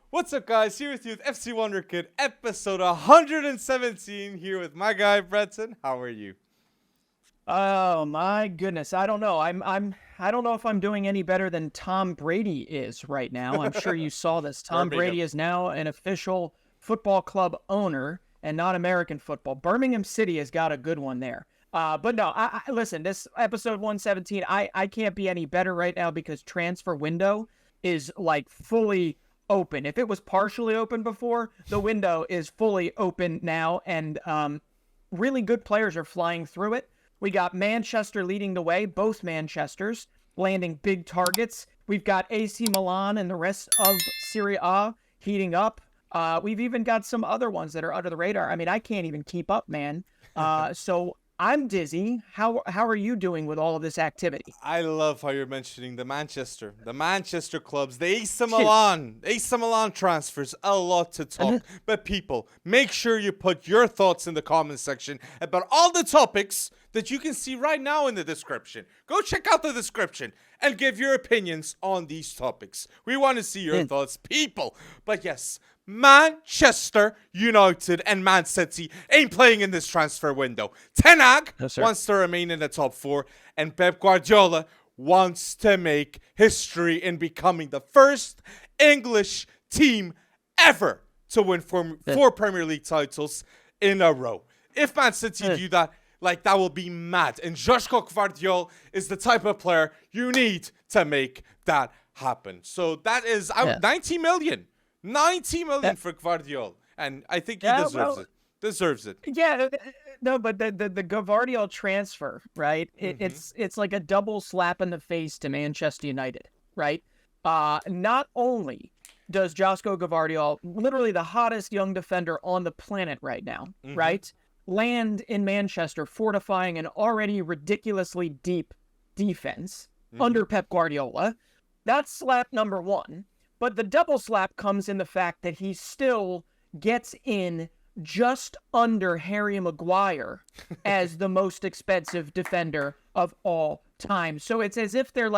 What's up, guys? Here with you with FC Wonderkid, episode 117. Here with my guy Breton. How are you? Oh my goodness, I don't know. I don't know if I'm doing any better than Tom Brady is right now. I'm sure you saw this. Tom Brady is now an official football club owner and not American football. Birmingham City has got a good one there. But no, I listen, this episode 117, I can't be any better right now because transfer window is like fully open. If it was partially open before, the window is fully open now, and really good players are flying through it. We got Manchester leading the way, both Manchesters landing big targets. We've got AC Milan and the rest of Serie A heating up. We've even got some other ones that are under the radar. I mean, I can't even keep up, man. So I'm dizzy. How are you doing with all of this activity? I love how you're mentioning the Manchester clubs, the AC Milan transfers. A lot to talk. But people, make sure you put your thoughts in the comment section about all the topics that you can see right now in the description. Go check out the description and give your opinions on these topics. We want to see your thoughts, people. But yes, Manchester United and Man City ain't playing in this transfer window. Ten Hag wants to remain in the top four, and Pep Guardiola wants to make history in becoming the first English team ever to win four Premier League titles in a row. If Man City do that, that will be mad. And Joško Gvardiol is the type of player you need to make that happen. So that is 90 million. 90 million for Gvardiol, and I think he deserves it. Yeah, no, but the Gvardiol transfer, right? It's like a double slap in the face to Manchester United, right? Not only does Joško Gvardiol, literally the hottest young defender on the planet right now, right, land in Manchester, fortifying an already ridiculously deep defense under Pep Guardiola. That's slap number one. But the double slap comes in the fact that he still gets in just under Harry Maguire as the most expensive defender of all time. So it's as if they're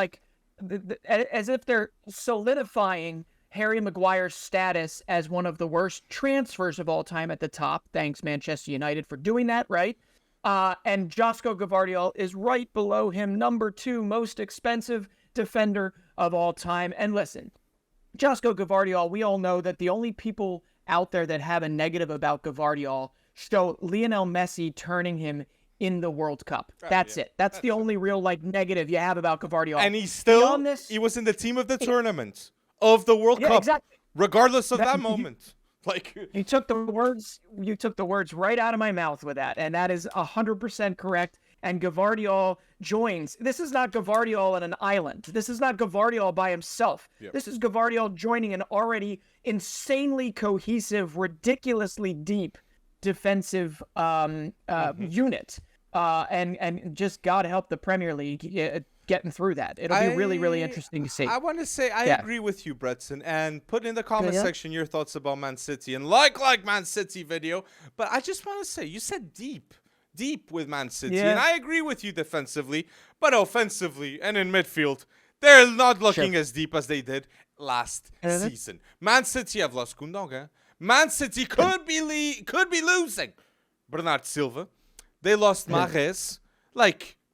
solidifying Harry Maguire's status as one of the worst transfers of all time at the top. Thanks, Manchester United, for doing that, right? And Joško Gvardiol is right below him, number 2 most expensive defender of all time. And listen, Joško Gvardiol, we all know that the only people out there that have a negative about Gvardiol show Lionel Messi turning him in the World Cup. That's it. That's the only real negative you have about Gvardiol. And he was in the team of the tournament of the World Cup, exactly. Regardless of that moment. You took the words right out of my mouth with that, and that is 100% correct. And Gvardiol joins. This is not Gvardiol on an island. This is not Gvardiol by himself. Yep. This is Gvardiol joining an already insanely cohesive, ridiculously deep defensive unit. And just God help the Premier League getting through that. It'll be really, really interesting to see. I want to say I agree with you, Breton, and put in the comment section your thoughts about Man City and like Man City video. But I just want to say, you said deep with Man City, and I agree with you defensively, but offensively and in midfield, they're not looking as deep as they did last season. Man City have lost Gundogan. Man City could be losing Bernard Silva. They lost Mahrez.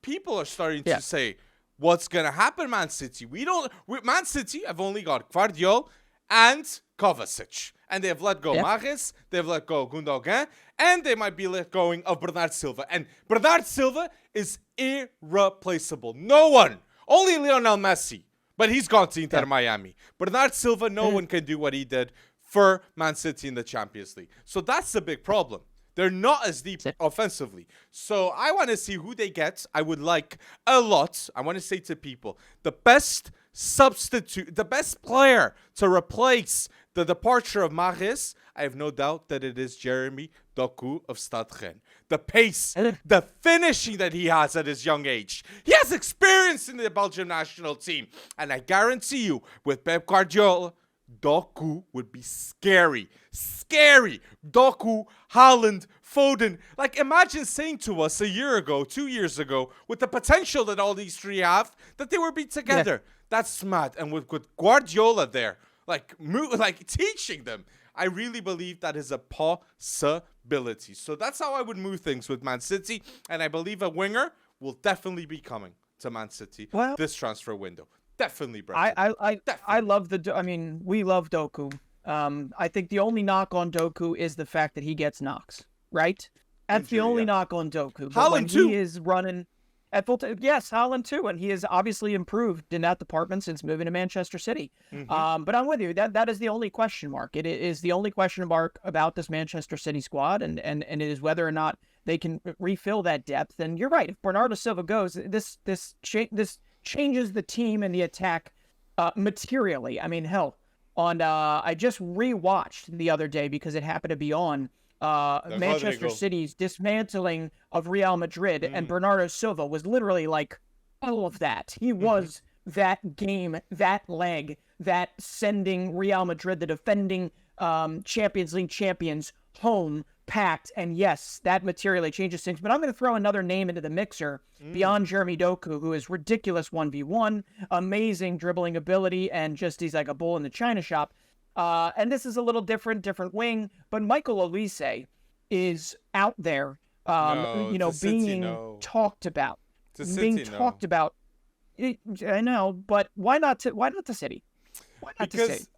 People are starting to say, what's gonna happen, Man City? Man City have only got Gvardiol and Kovacic. And they have let go Mahrez, they have let go Gundogan, and they might be let go of Bernard Silva. And Bernard Silva is irreplaceable. No one, only Lionel Messi, but he's gone to Inter Miami. Bernard Silva, no one can do what he did for Man City in the Champions League. So that's the big problem. They're not as deep offensively. So I want to see who they get. I would like a lot. I want to say to people, the best substitute, the best player to replace the departure of Mahrez, I have no doubt that it is Jeremy Doku of Stade Rennes. The pace, the finishing that he has at his young age. He has experience in the Belgian national team. And I guarantee you, with Pep Guardiola, Doku would be scary. Scary. Doku, Haaland, Foden. Imagine saying to us a year ago, 2 years ago, with the potential that all these three have, that they would be together. That's mad. And with Guardiola there, like teaching them, I really believe that is a possibility. So that's how I would move things with Man City. And I believe a winger will definitely be coming to Man City this transfer window. Definitely, Brett. I love we love Doku. I think the only knock on Doku is the fact that he gets knocks, right? That's the only knock on Doku. But when he is running at full time, yes, Haaland too, and he has obviously improved in that department since moving to Manchester City. But I'm with you. That is the only question mark. It is the only question mark about this Manchester City squad, and it is whether or not they can refill that depth. And you're right. If Bernardo Silva goes, this changes the team and the attack materially. I mean, hell, I just rewatched the other day because it happened to be on Manchester City's dismantling of Real Madrid, and Bernardo Silva was literally like all of that. He was that game, that leg, that sending Real Madrid, the defending Champions League champions, home packed. And yes, that materially changes things. But I'm going to throw another name into the mixer beyond Jeremy Doku, who is ridiculous 1v1, amazing dribbling ability, and he's like a bull in the china shop. And this is a little different wing, but Michael Olise is out there, being talked about. I know, but why not to City?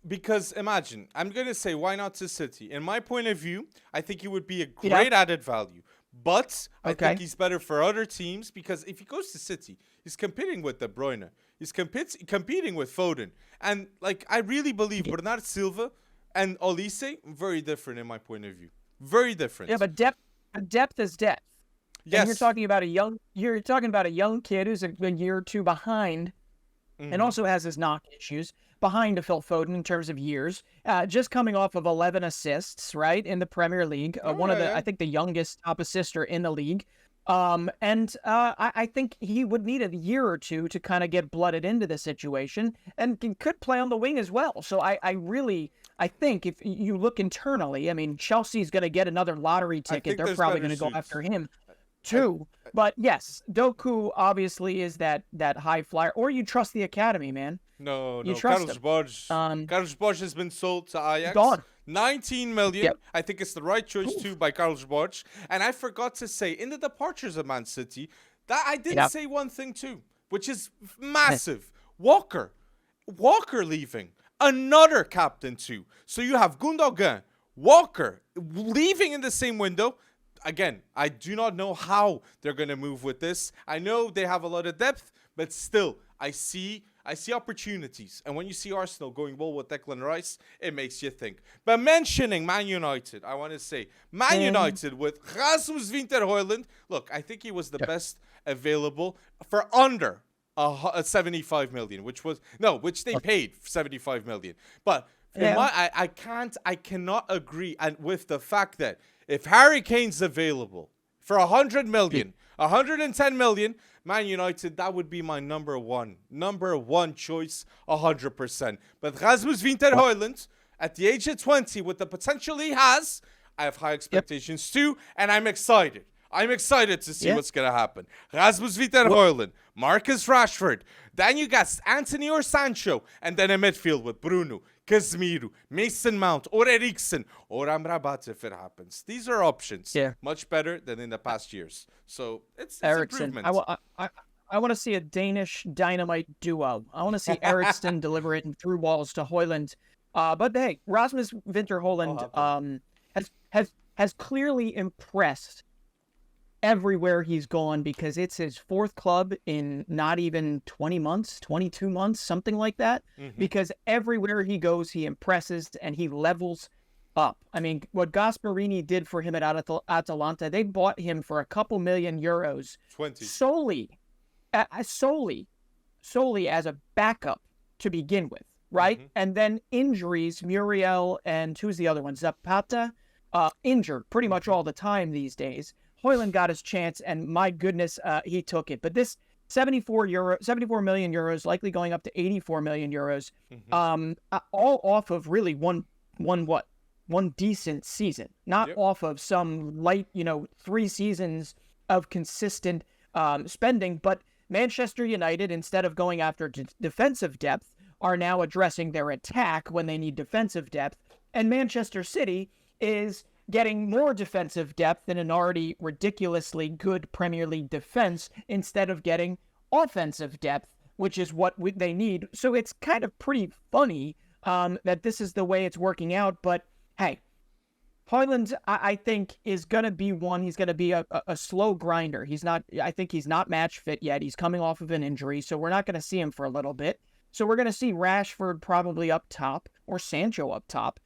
Because imagine, I'm going to say why not to City. In my point of view, I think he would be a great added value. But I think he's better for other teams, because if he goes to City, he's competing with De Bruyne. He's competing with Foden. And I really believe Bernardo Silva and Olise, very different in my point of view. Very different. Yeah, but depth is depth. Yes. And you're talking about a young kid who's a year or two behind, and also has his knock issues, behind to Phil Foden in terms of years, just coming off of 11 assists, right, in the Premier League. I think the youngest top assister in the league. I think he would need a year or two to kind of get blooded into the situation, and could play on the wing as well. So I think if you look internally, I mean, Chelsea's going to get another lottery ticket. They're probably going to go after him too. But yes, Doku obviously is that high flyer. Or you trust the academy, man. No. Carlos Borges has been sold to Ajax. Gone. 19 million. Yep. I think it's the right choice too by Carlos Borges. And I forgot to say, in the departures of Man City, that I didn't say one thing too, which is massive. Walker leaving. Another captain too. So you have Gundogan, Walker leaving in the same window. Again, I do not know how they're going to move with this. I know they have a lot of depth, but still, I see opportunities. And when you see Arsenal going well with Declan Rice, it makes you think. But mentioning Man United, I want to say, Man United with Rasmus Winter-Højlund. Look, I think he was the best available for under 75 million, which they paid 75 million. But I cannot agree with the fact that if Harry Kane's available for 100 million, 110 million, Man United, that would be my number one choice, 100%. But Rasmus Winter-Højlund, at the age of 20, with the potential he has, I have high expectations too, and I'm excited. I'm excited to see what's going to happen. Rasmus Winter-Højlund, Marcus Rashford, then you got Anthony or Sancho, and then a midfield with Bruno, Casemiro, Mason Mount, or Eriksen, or Amrabat if it happens. These are options. Much better than in the past years. So it's improvement. I want to see a Danish dynamite duo. I want to see Eriksen deliver it through walls to Højlund. But hey, Rasmus Winter-Højlund has clearly impressed everywhere he's gone, because it's his fourth club in not even 20 months, 22 months, something like that. Because everywhere he goes, he impresses and he levels up. I mean, what Gasperini did for him at Atalanta, they bought him for a couple million euros 20 solely as a backup to begin with, right? And then injuries, Muriel and who's the other one? Zapata, injured pretty much all the time these days. Højlund got his chance, and my goodness, he took it. But this 74 million euros, likely going up to 84 million euros, all off of really one decent season, not off of some light, 3 seasons of consistent spending. But Manchester United, instead of going after defensive depth, are now addressing their attack when they need defensive depth. And Manchester City is getting more defensive depth in an already ridiculously good Premier League defense instead of getting offensive depth, which is what they need. So it's kind of pretty funny that this is the way it's working out. But hey, Højlund, I think, is going to be one. He's going to be a slow grinder. I think he's not match fit yet. He's coming off of an injury, so we're not going to see him for a little bit. So we're going to see Rashford probably up top or Sancho up top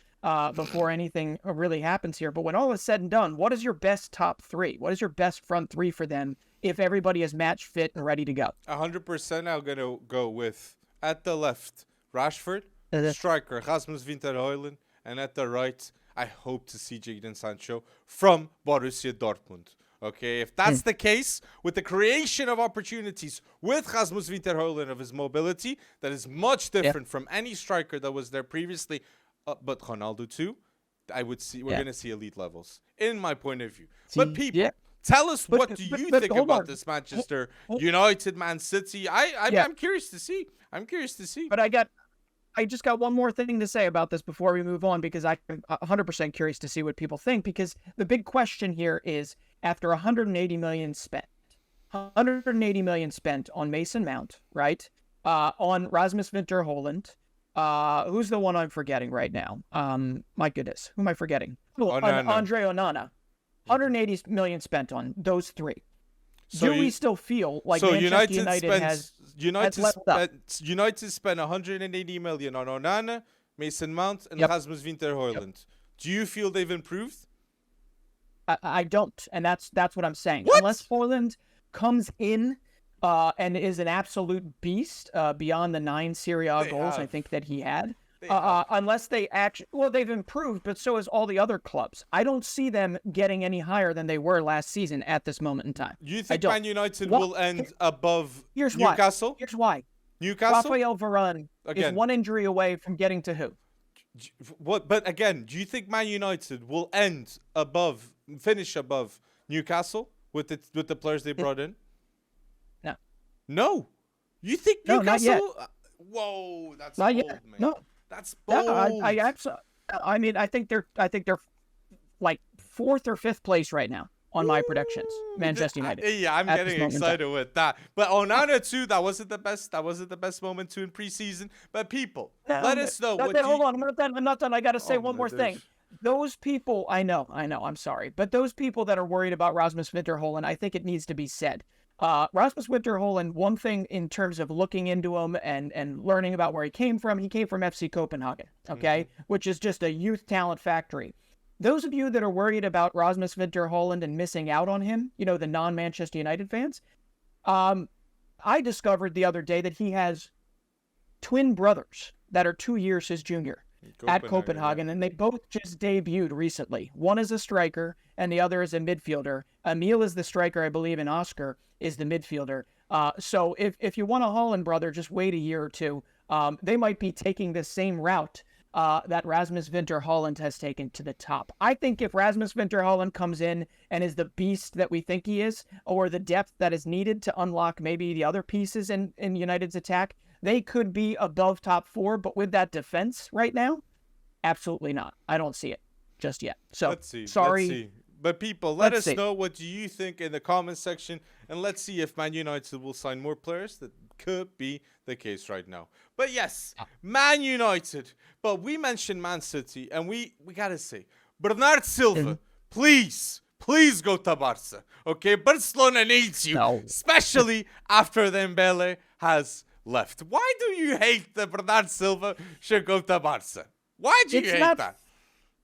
before anything really happens here. But when all is said and done, what is your best top three? What is your best front three for them if everybody is match fit and ready to go? 100% I'm going to go with, at the left, Rashford, striker, Rasmus Højlund, and at the right, I hope to see Jadon Sancho from Borussia Dortmund. Okay, if that's the case, with the creation of opportunities with Rasmus Højlund of his mobility, that is much different from any striker that was there previously, but Ronaldo too, I would see we're going to see elite levels, in my point of view. But people, tell us what do you think about this Manchester United, Man City? I'm curious to see. I'm curious to see. But I just got one more thing to say about this before we move on, because I'm 100% curious to see what people think, because the big question here is, after 180 million spent on Mason Mount, right? On Rasmus Højlund, who's the one I'm forgetting right now? My goodness, who am I forgetting? Andre Onana. 180 million spent on those three. Do we still feel like Manchester United spent 180 million on Onana, Mason Mount, and Rasmus Højlund. Do you feel they've improved? I don't, and that's what I'm saying. What? Unless Højlund comes in and is an absolute beast beyond the 9 Serie A goals I think that he had. Unless they they've improved, but so has all the other clubs. I don't see them getting any higher than they were last season at this moment in time. You think Man United will end above Newcastle? Here's why. Newcastle? Raphael Varane is one injury away from getting to who? What? But again, do you think Man United will finish above Newcastle with the players they brought in? No. No. You think Newcastle? Not yet. Whoa, that's not bold, yet. man. No. That's bold. I think they're like 4th or 5th place right now on my predictions. Manchester United. Yeah, I'm getting excited with that. But Onana too, that wasn't the best. That wasn't the best moment too in preseason. But people, let us know. Hold on, I'm not done. I got to say one more thing. Those people, I know. I'm sorry, but those people that are worried about Rasmus Højlund, I think it needs to be said. Rasmus Højlund, one thing in terms of looking into him and learning about where he came from FC Copenhagen, okay, which is just a youth talent factory. Those of you that are worried about Rasmus Højlund and missing out on him, the non-Manchester United fans, I discovered the other day that he has twin brothers that are 2 years his junior at Copenhagen, and they both just debuted recently. One is a striker, and the other is a midfielder. Emil is the striker, I believe, and Oscar is the midfielder. So if you want a Holland brother, just wait a year or two. They might be taking the same route that Rasmus Højlund has taken to the top. I think if Rasmus Højlund comes in and is the beast that we think he is, or the depth that is needed to unlock maybe the other pieces in United's attack, they could be above top 4, but with that defense right now, absolutely not. I don't see it just yet. So, sorry. Let's see. But people, let us know what do you think in the comment section, and let's see if Man United will sign more players. That could be the case right now. But yes, Man United. But we mentioned Man City, and we got to say, Bernard Silva, please go to Barca. Okay, Barcelona needs you, especially after Dembele has left. Why do you hate that Bernard Silva should go to Barca? Why do you hate that?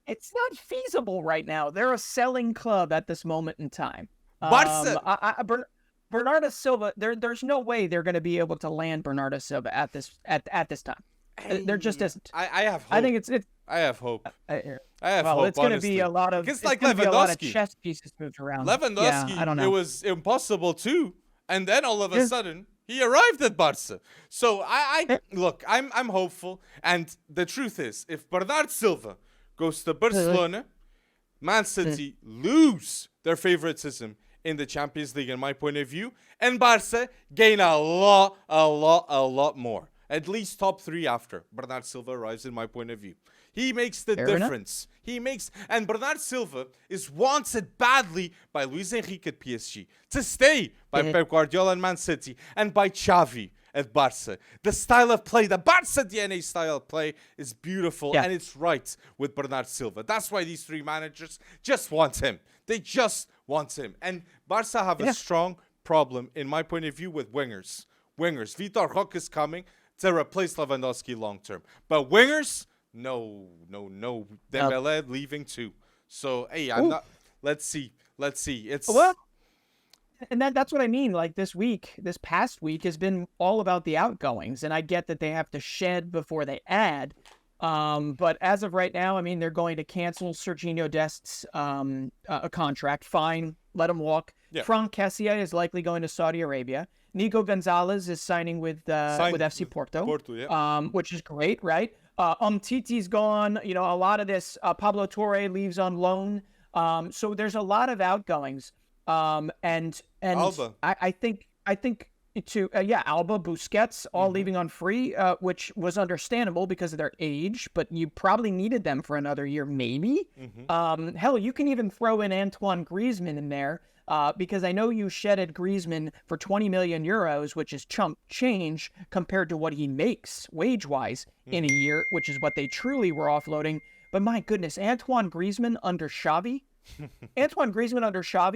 It's not feasible right now. They're a selling club at this moment in time. Barca. Bernardo Silva, there's no way they're going to be able to land Bernardo Silva at this time. There just isn't. I have hope. I think it's. I have hope. I have hope. It's going to be a lot of. It's like Lewandowski. Chess pieces moved around. Lewandowski. I don't know. It was impossible too, and then all of a sudden he arrived at Barca. So look. I'm hopeful, and the truth is, if Bernard Silva goes to Barcelona, Man City lose their favoritism in the Champions League, in my point of view. And Barca gain a lot more. At least top 3 after Bernardo Silva arrives, in my point of view. He makes the difference. And Bernardo Silva is wanted badly by Luis Enrique at PSG, to stay by Pep Guardiola and Man City, and by Xavi at Barca. The style of play, the Barca DNA style of play is beautiful, and it's right with Bernardo Silva. That's why these 3 managers just want him. They just want him. And Barca have a strong problem, in my point of view, with wingers. Vitor Roque is coming to replace Lewandowski long term. But wingers, no. Dembele leaving too. So, hey, I'm not... Let's see. It's... Well, and that's what I mean. Like this past week has been all about the outgoings. And I get that they have to shed before they add. But as of right now, I mean, they're going to cancel Sergiño Dest's a contract. Fine, let him walk. Yeah. Franck Kessie is likely going to Saudi Arabia. Nico Gonzalez is signing with FC Porto, which is great, right? Titi's gone. You know, a lot of this. Pablo Torre leaves on loan. So there's a lot of outgoings. And Alba. I think Alba, Busquets, all leaving on free, which was understandable because of their age, but you probably needed them for another year, maybe. Hell, you can even throw in Antoine Griezmann in there, because I know you shedded Griezmann for 20 million euros, which is chump change compared to what he makes wage-wise in a year, which is what they truly were offloading. But my goodness, Antoine Griezmann under Xavi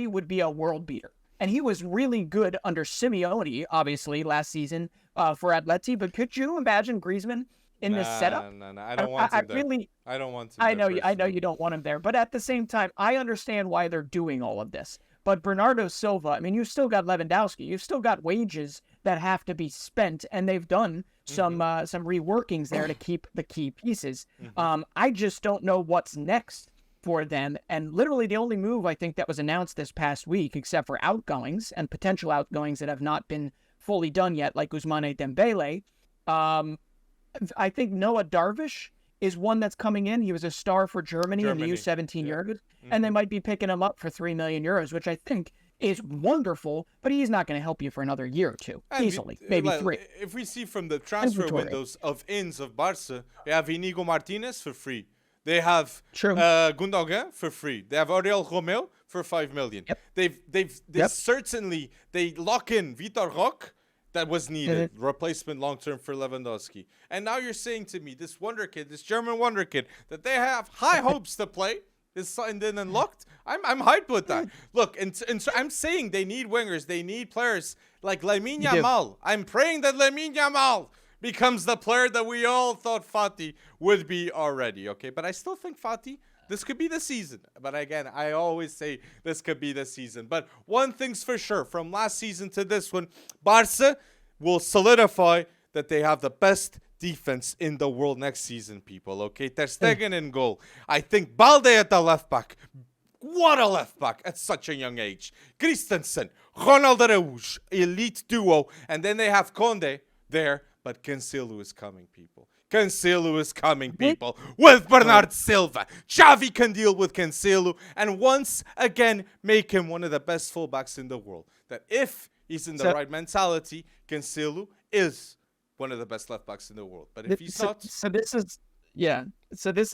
would be a world beater. And he was really good under Simeone, obviously, last season for Atleti. But could you imagine Griezmann in this setup? No. I don't want him there. I don't want him I know there. You don't want him there. But at the same time, I understand why they're doing all of this. But Bernardo Silva, I mean, you've still got Lewandowski. You've still got wages that have to be spent. And they've done some reworkings there to keep the key pieces. I just don't know what's next for them. And literally the only move I think that was announced this past week, except for outgoings and potential outgoings that have not been fully done yet, like Ousmane Dembele, I think Noah Darvish is one that's coming in. He was a star for Germany in the U17 Euros, and they might be picking him up for 3 million euros, which I think is wonderful, but he's not going to help you for another year or two, easily, maybe 3. If we see from the transfer windows of Barca, we have Inigo Martinez for free. They have Gundogan for free. They have Ariel Romeo for 5 million. Certainly they lock in Vitor Roque, that was needed, replacement long term for Lewandowski. And now you're saying to me, this Wonderkid, this German Wonderkid, that they have high hopes to play, is signed in and locked. I'm hyped with that. Look, and so I'm saying they need wingers, they need players like Lamine Yamal. I'm praying that Lamine Yamal becomes the player that we all thought Fati would be already, okay? But I still think Fati, this could be the season. But again, I always say this could be the season. But one thing's for sure, from last season to this one, Barca will solidify that they have the best defense in the world next season, people, okay? Ter Stegen in goal. I think Balde at the left back. What a left back at such a young age. Christensen, Ronald Araújo, elite duo. And then they have Conde there. But Cancelo is coming, people. With Bernardo Silva. Xavi can deal with Cancelo and once again make him one of the best fullbacks in the world. That if he's in the right mentality, Cancelo is one of the best left backs in the world. But if he's not... So this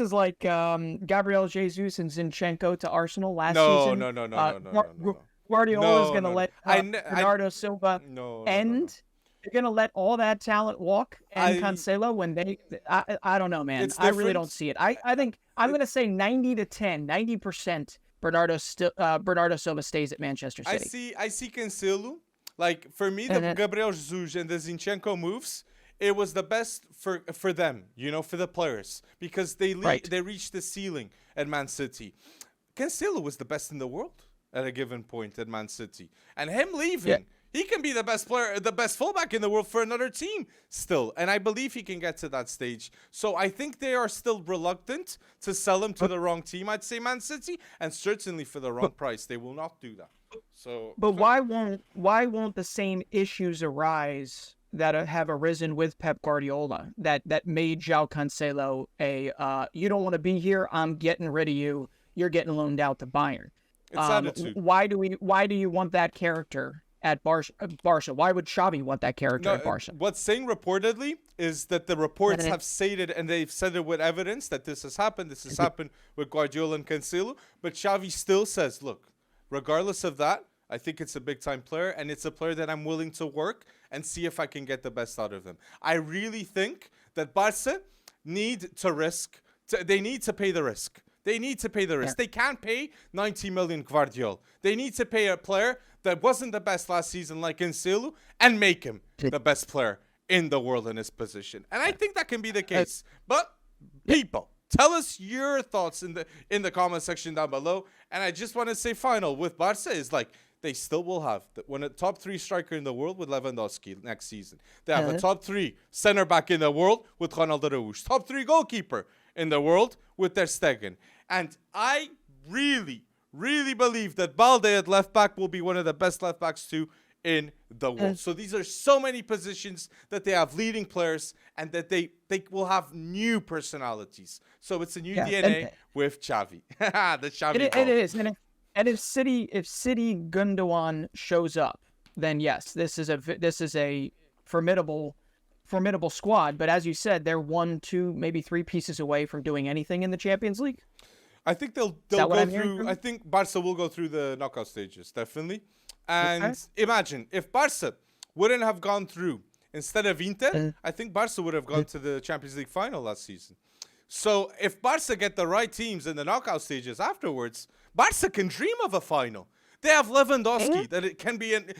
is like Gabriel Jesus and Zinchenko to Arsenal last season. No. Guardiola is going to let Bernardo Silva end. You're going to let all that talent walk and Cancelo when they... I don't know, man. I really don't see it. I think I'm going to say 90% Bernardo Silva stays at Manchester City. I see Cancelo. Like, for me, the Gabriel Jesus and the Zinchenko moves, it was the best for them, you know, for the players. Because they reached the ceiling at Man City. Cancelo was the best in the world at a given point at Man City. And him leaving... Yeah. He can be the best player, the best fullback in the world for another team still. And I believe he can get to that stage. So I think they are still reluctant to sell him to the wrong team, I'd say Man City. And certainly for the wrong price. They will not do that. But why won't the same issues arise that have arisen with Pep Guardiola that made João Cancelo you don't want to be here, I'm getting rid of you, you're getting loaned out to Bayern? It's attitude. Why do you want that character at Barca? Why would Xavi want that character at Barca? What's saying reportedly is that the reports have stated, and they've said it with evidence, that this has happened. This has happened with Guardiola and Cancelo. But Xavi still says, look, regardless of that, I think it's a big-time player, and it's a player that I'm willing to work and see if I can get the best out of them. I really think that Barca need to risk. They need to pay the risk. They need to pay the risk. They can't pay 90 million Guardiola. They need to pay a player that wasn't the best last season like Cancelo and make him the best player in the world in his position. And I think that can be the case. But people, tell us your thoughts in the comment section down below. And I just want to say final with Barca is like they still will have a top 3 striker in the world with Lewandowski next season. They have a top 3 center back in the world with Ronald Araújo. Top 3 goalkeeper in the world with Ter Stegen. And I really believe that Balde at left back will be one of the best left backs too in the world. So these are so many positions that they have leading players and that they will have new personalities. So it's a new DNA with Xavi. The Xavi it is. And if City Gundogan shows up, then yes, this is a formidable squad. But as you said, they're 1, 2, maybe 3 pieces away from doing anything in the Champions League. I think they'll go through. I think Barca will go through the knockout stages, definitely. And imagine if Barca wouldn't have gone through instead of Inter, I think Barca would have gone to the Champions League final last season. So if Barca get the right teams in the knockout stages afterwards, Barca can dream of a final. They have Lewandowski, that it can be an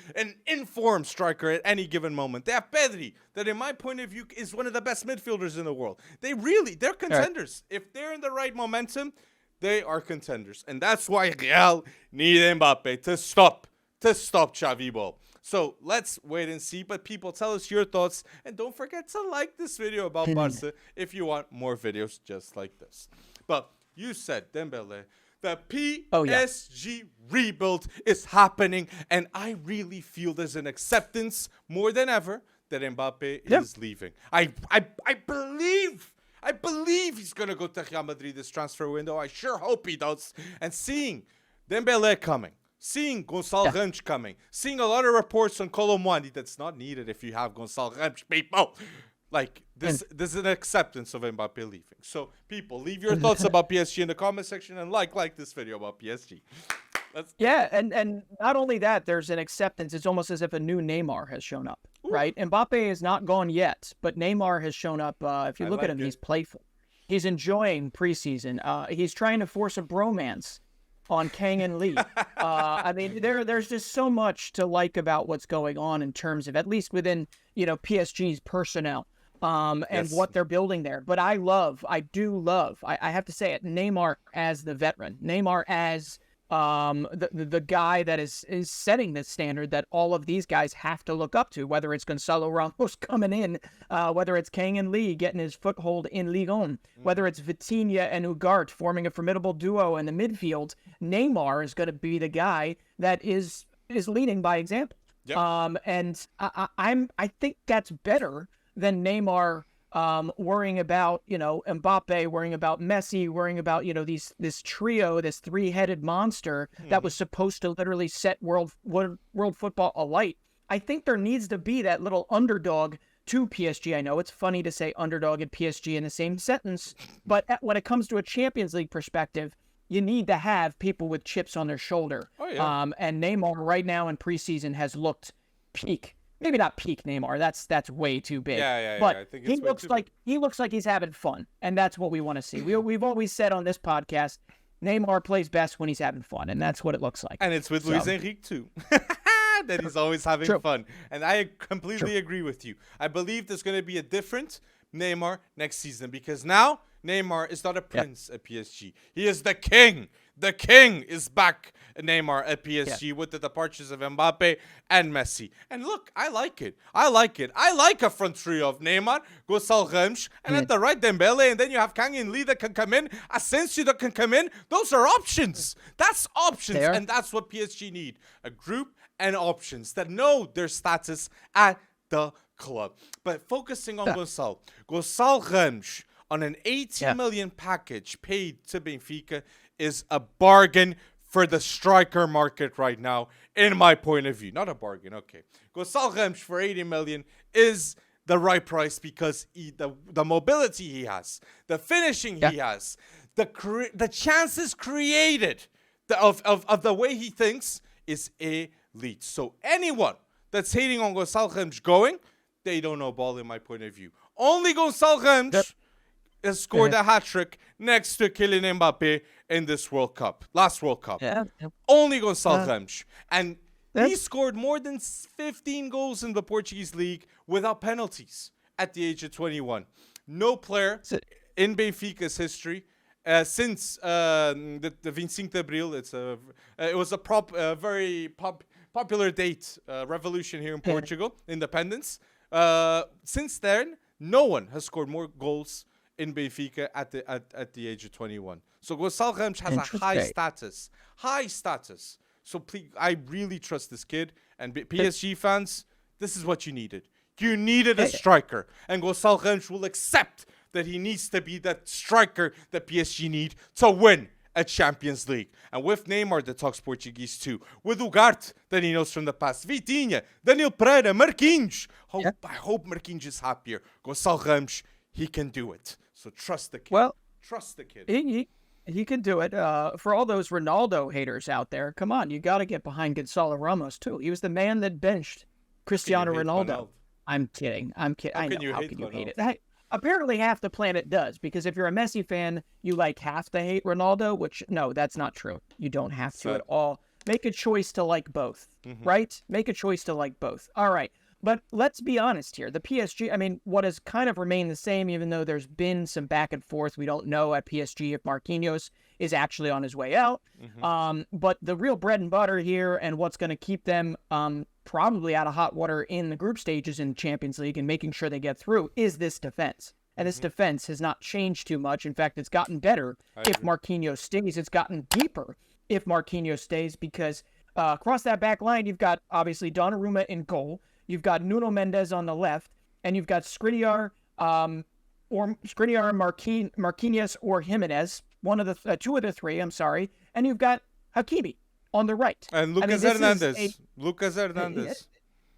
informed striker at any given moment. They have Pedri, that in my point of view is one of the best midfielders in the world. They're contenders. If they're in the right momentum, they are contenders. And that's why Real need Mbappe to stop Xavi ball. So let's wait and see. But people, tell us your thoughts. And don't forget to like this video about Barca if you want more videos just like this. But you said, Dembele, the PSG rebuild is happening. And I really feel there's an acceptance more than ever that Mbappe is leaving. I believe he's going to go to Real Madrid this transfer window. I sure hope he does. And seeing Dembele coming, seeing Gonçalo Ramos coming, seeing a lot of reports on Kolo Muani that's not needed if you have Gonçalo Ramos, people. Like, this is an acceptance of Mbappe leaving. So, people, leave your thoughts about PSG in the comment section and like this video about PSG. And not only that, there's an acceptance. It's almost as if a new Neymar has shown up, right? Mbappe is not gone yet, but Neymar has shown up. If you look at him, he's playful. He's enjoying preseason. He's trying to force a bromance on Kang and Lee. I mean, there's just so much to like about what's going on in terms of, at least within, PSG's personnel and what they're building there. But I do love, I have to say it, Neymar as the veteran, Neymar as the guy that is setting the standard that all of these guys have to look up to, whether it's Gonçalo Ramos coming in, whether it's Kang and Lee getting his foothold in Ligue 1, whether it's Vitinha and Ugarte forming a formidable duo in the midfield. Neymar is going to be the guy that is leading by example. And I think that's better than Neymar worrying about, Mbappe, worrying about Messi, worrying about, this trio, this 3-headed monster that was supposed to literally set world football alight. I think there needs to be that little underdog to PSG. I know it's funny to say underdog and PSG in the same sentence, but when it comes to a Champions League perspective, you need to have people with chips on their shoulder. And Neymar right now in preseason has looked peak. Maybe not peak Neymar. That's way too big. But I think he looks like he's having fun, and that's what we want to see. We've always said on this podcast, Neymar plays best when he's having fun, and that's what it looks like. And it's with Luis Enrique too. That he's always having fun. And I completely agree with you. I believe there's going to be a different Neymar next season, because now Neymar is not a prince at PSG. He is the king. The king is back, Neymar, at PSG with the departures of Mbappe and Messi. And look, I like it. I like a front trio of Neymar, Gonçalo Ramos, and at the right Dembele, and then you have Kang and Lee that can come in, Asensio that can come in. Those are options. That's options, and that's what PSG need. A group and options that know their status at the club. But focusing on Gonçalo Ramos on an 80 million package paid to Benfica is a bargain for the striker market right now, in my point of view. Not a bargain, okay. Gonçalo Ramos for 80 million is the right price because the mobility he has, the finishing he has, the chances created of the way he thinks is elite. So anyone that's hating on Gonçalo Ramos going, they don't know ball in my point of view. Only Gonçalo Ramos has scored a hat-trick next to Kylian Mbappe in this World Cup. Last World Cup. Only Gonçalo Ramos. And he scored more than 15 goals in the Portuguese league without penalties at the age of 21. No player in Benfica's history since the 25 de Abril. It was a very popular date, revolution here in Portugal, independence. Since then, no one has scored more goals in Benfica at the age of 21. So Gonçalo Ramos has a high status. So please, I really trust this kid. And PSG fans, this is what you needed. You needed a striker, and Gonçalo Ramos will accept that he needs to be that striker that PSG need to win a Champions League. And with Neymar that talks Portuguese too, with Ugarte that he knows from the past, Vitinha, Daniel Pereira, Marquinhos. I hope Marquinhos is happier. Gonçalo Ramos, he can do it. So trust the kid. Well, trust the kid. He can do it. For all those Ronaldo haters out there, come on, you got to get behind Gonçalo Ramos too. He was the man that benched Cristiano Ronaldo. I'm kidding. I know. How can you hate it? Apparently half the planet does, because if you're a Messi fan, you have to hate Ronaldo, which, no, that's not true. You don't have to at all. Make a choice to like both, right? Make a choice to like both. All right. But let's be honest here. The PSG, I mean, what has kind of remained the same, even though there's been some back and forth. We don't know at PSG if Marquinhos is actually on his way out. But the real bread and butter here, and what's going to keep them probably out of hot water in the group stages in Champions League and making sure they get through, is this defense. And this defense has not changed too much. In fact, it's gotten better if Marquinhos stays. It's gotten deeper if Marquinhos stays, because across that back line, you've got obviously Donnarumma in goal. You've got Nuno Mendes on the left, and you've got Skriniar, Marquinhos, or Jimenez, two of the three. I'm sorry, and you've got Hakimi on the right, and Lucas Hernandez.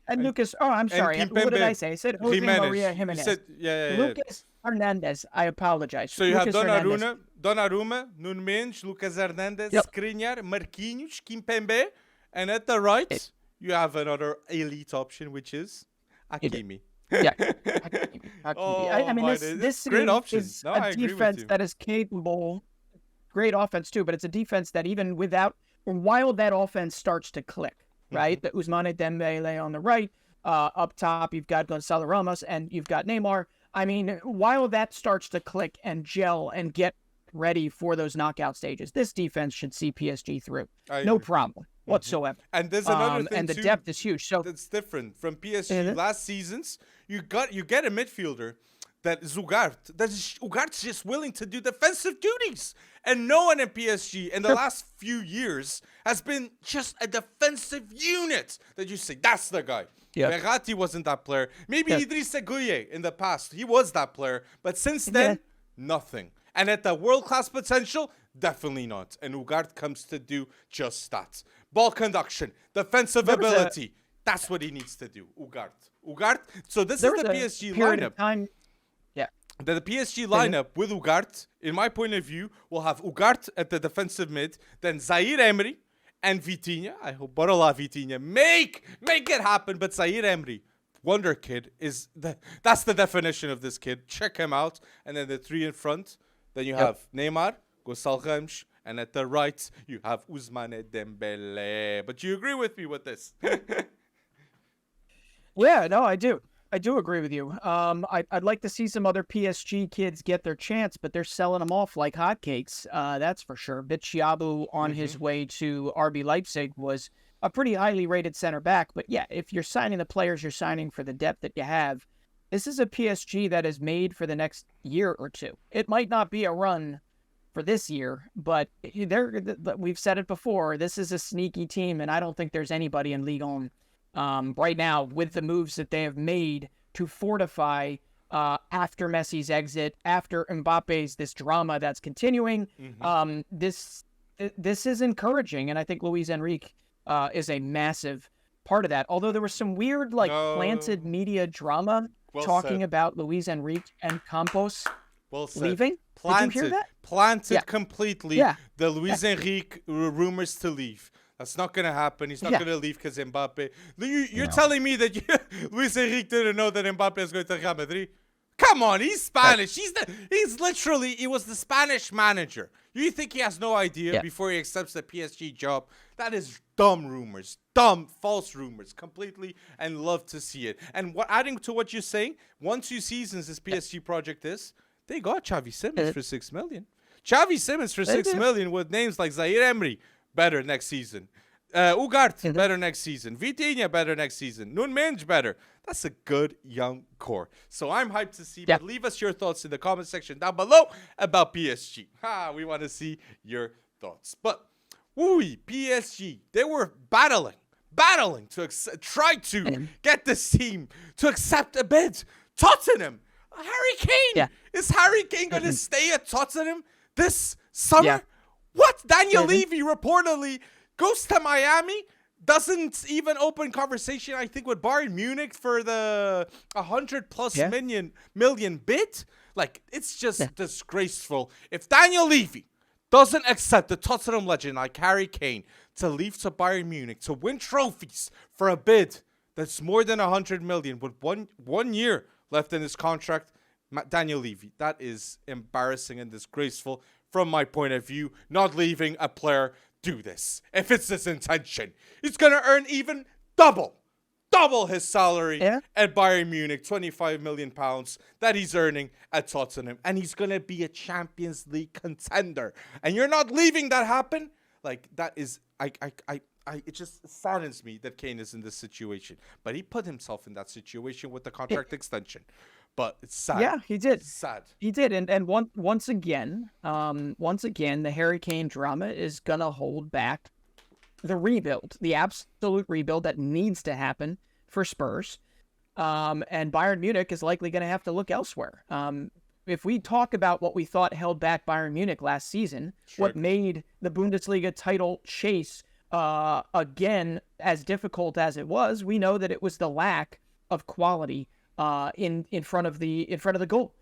And Lucas. Oh, I'm sorry. What did I say? I said Jose Maria Jimenez. Said, Lucas Hernandez. I apologize. So you have Donnarumma, Nuno Mendes, Lucas Hernandez, Skriniar, Marquinhos, Kimpembe, and at the right, you have another elite option, which is Hakimi. Hakimi. I mean, this great option. Is a defense that is capable. Great offense too, but it's a defense that even while that offense starts to click, right? The Ousmane Dembele on the right, up top you've got Gonçalo Ramos and you've got Neymar. I mean, while that starts to click and gel and get ready for those knockout stages, this defense should see PSG through. No problem whatsoever. And there's another thing and the depth is huge. So that's different from PSG last seasons. You get a midfielder that's Ugarte's just willing to do defensive duties, and no one in PSG in the last few years has been just a defensive unit that you say that's the guy. Verratti wasn't that player. Maybe Idrissa Gueye in the past, he was that player, but since then nothing. And at the world-class potential, definitely not. And Ugarte comes to do just that. Ball conduction, defensive ability. That's what he needs to do, Ugarte. So this is the PSG lineup. The PSG lineup with Ugarte, in my point of view, will have Ugarte at the defensive mid, then Zaire Emery and Vitinha. I hope Borola Vitinha make it happen. But Zaire Emery, Wonderkid, that's the definition of this kid. Check him out. And then the three in front. Then you have Neymar, Gonçalo Ramos, and at the right, you have Ousmane Dembele. But you agree with me with this? Yeah, no, I do. I do agree with you. I'd like to see some other PSG kids get their chance, but they're selling them off like hotcakes. That's for sure. Bichiabu on his way to RB Leipzig was a pretty highly rated center back. But yeah, if you're signing the players you're signing for the depth that you have, this is a PSG that is made for the next year or two. It might not be a run for this year, but we've said it before. This is a sneaky team, and I don't think there's anybody in Ligue 1 right now with the moves that they have made to fortify after Messi's exit, after Mbappe's this drama that's continuing. this is encouraging, and I think Luis Enrique is a massive part of that. Although there was some weird, planted media drama talking about Luis Enrique and Campos leaving. Planted. Did you hear that? Planted completely. The Luis Enrique rumors to leave. That's not going to happen. He's not going to leave because Mbappe. You're telling me that Luis Enrique didn't know that Mbappe is going to Real Madrid? Come on, he's Spanish. He was the Spanish manager. You think he has no idea before he accepts the PSG job? That is dumb rumors. Dumb, false rumors. Completely, and love to see it. And adding to what you're saying, 1-2 seasons this PSG project is, they got Xavi Simons for $6 million. Xavi Simons for $6 million with names like Zaire Emery, better next season. Ugarte, better next season. Vitinha, better next season. Nunez, better. That's a good young core. So I'm hyped to see. But leave us your thoughts in the comment section down below about PSG. We want to see your thoughts. But, PSG, they were battling to try to get this team to accept a bid. Tottenham, Harry Kane. Is Harry Kane going to stay at Tottenham this summer? What? Daniel Levy reportedly goes to Miami, doesn't even open conversation, I think, with Bayern Munich for the 100+ million bid. Like, it's just disgraceful. If Daniel Levy doesn't accept the Tottenham legend like Harry Kane to leave to Bayern Munich to win trophies for a bid that's more than 100 million with one year left in his contract, Daniel Levy, that is embarrassing and disgraceful from my point of view. Not leaving a player do this. If it's his intention, he's going to earn even double his salary at Bayern Munich, £25 million that he's earning at Tottenham. And he's going to be a Champions League contender. And you're not leaving that happen? Like, that is, it just saddens me that Kane is in this situation. But he put himself in that situation with the contract extension. But it's sad. Yeah, he did. It's sad. He did. And once again, the Harry Kane drama is going to hold back the rebuild, the absolute rebuild that needs to happen for Spurs. And Bayern Munich is likely going to have to look elsewhere. If we talk about what we thought held back Bayern Munich last season, what made the Bundesliga title chase again as difficult as it was, we know that it was the lack of quality in front of the goal.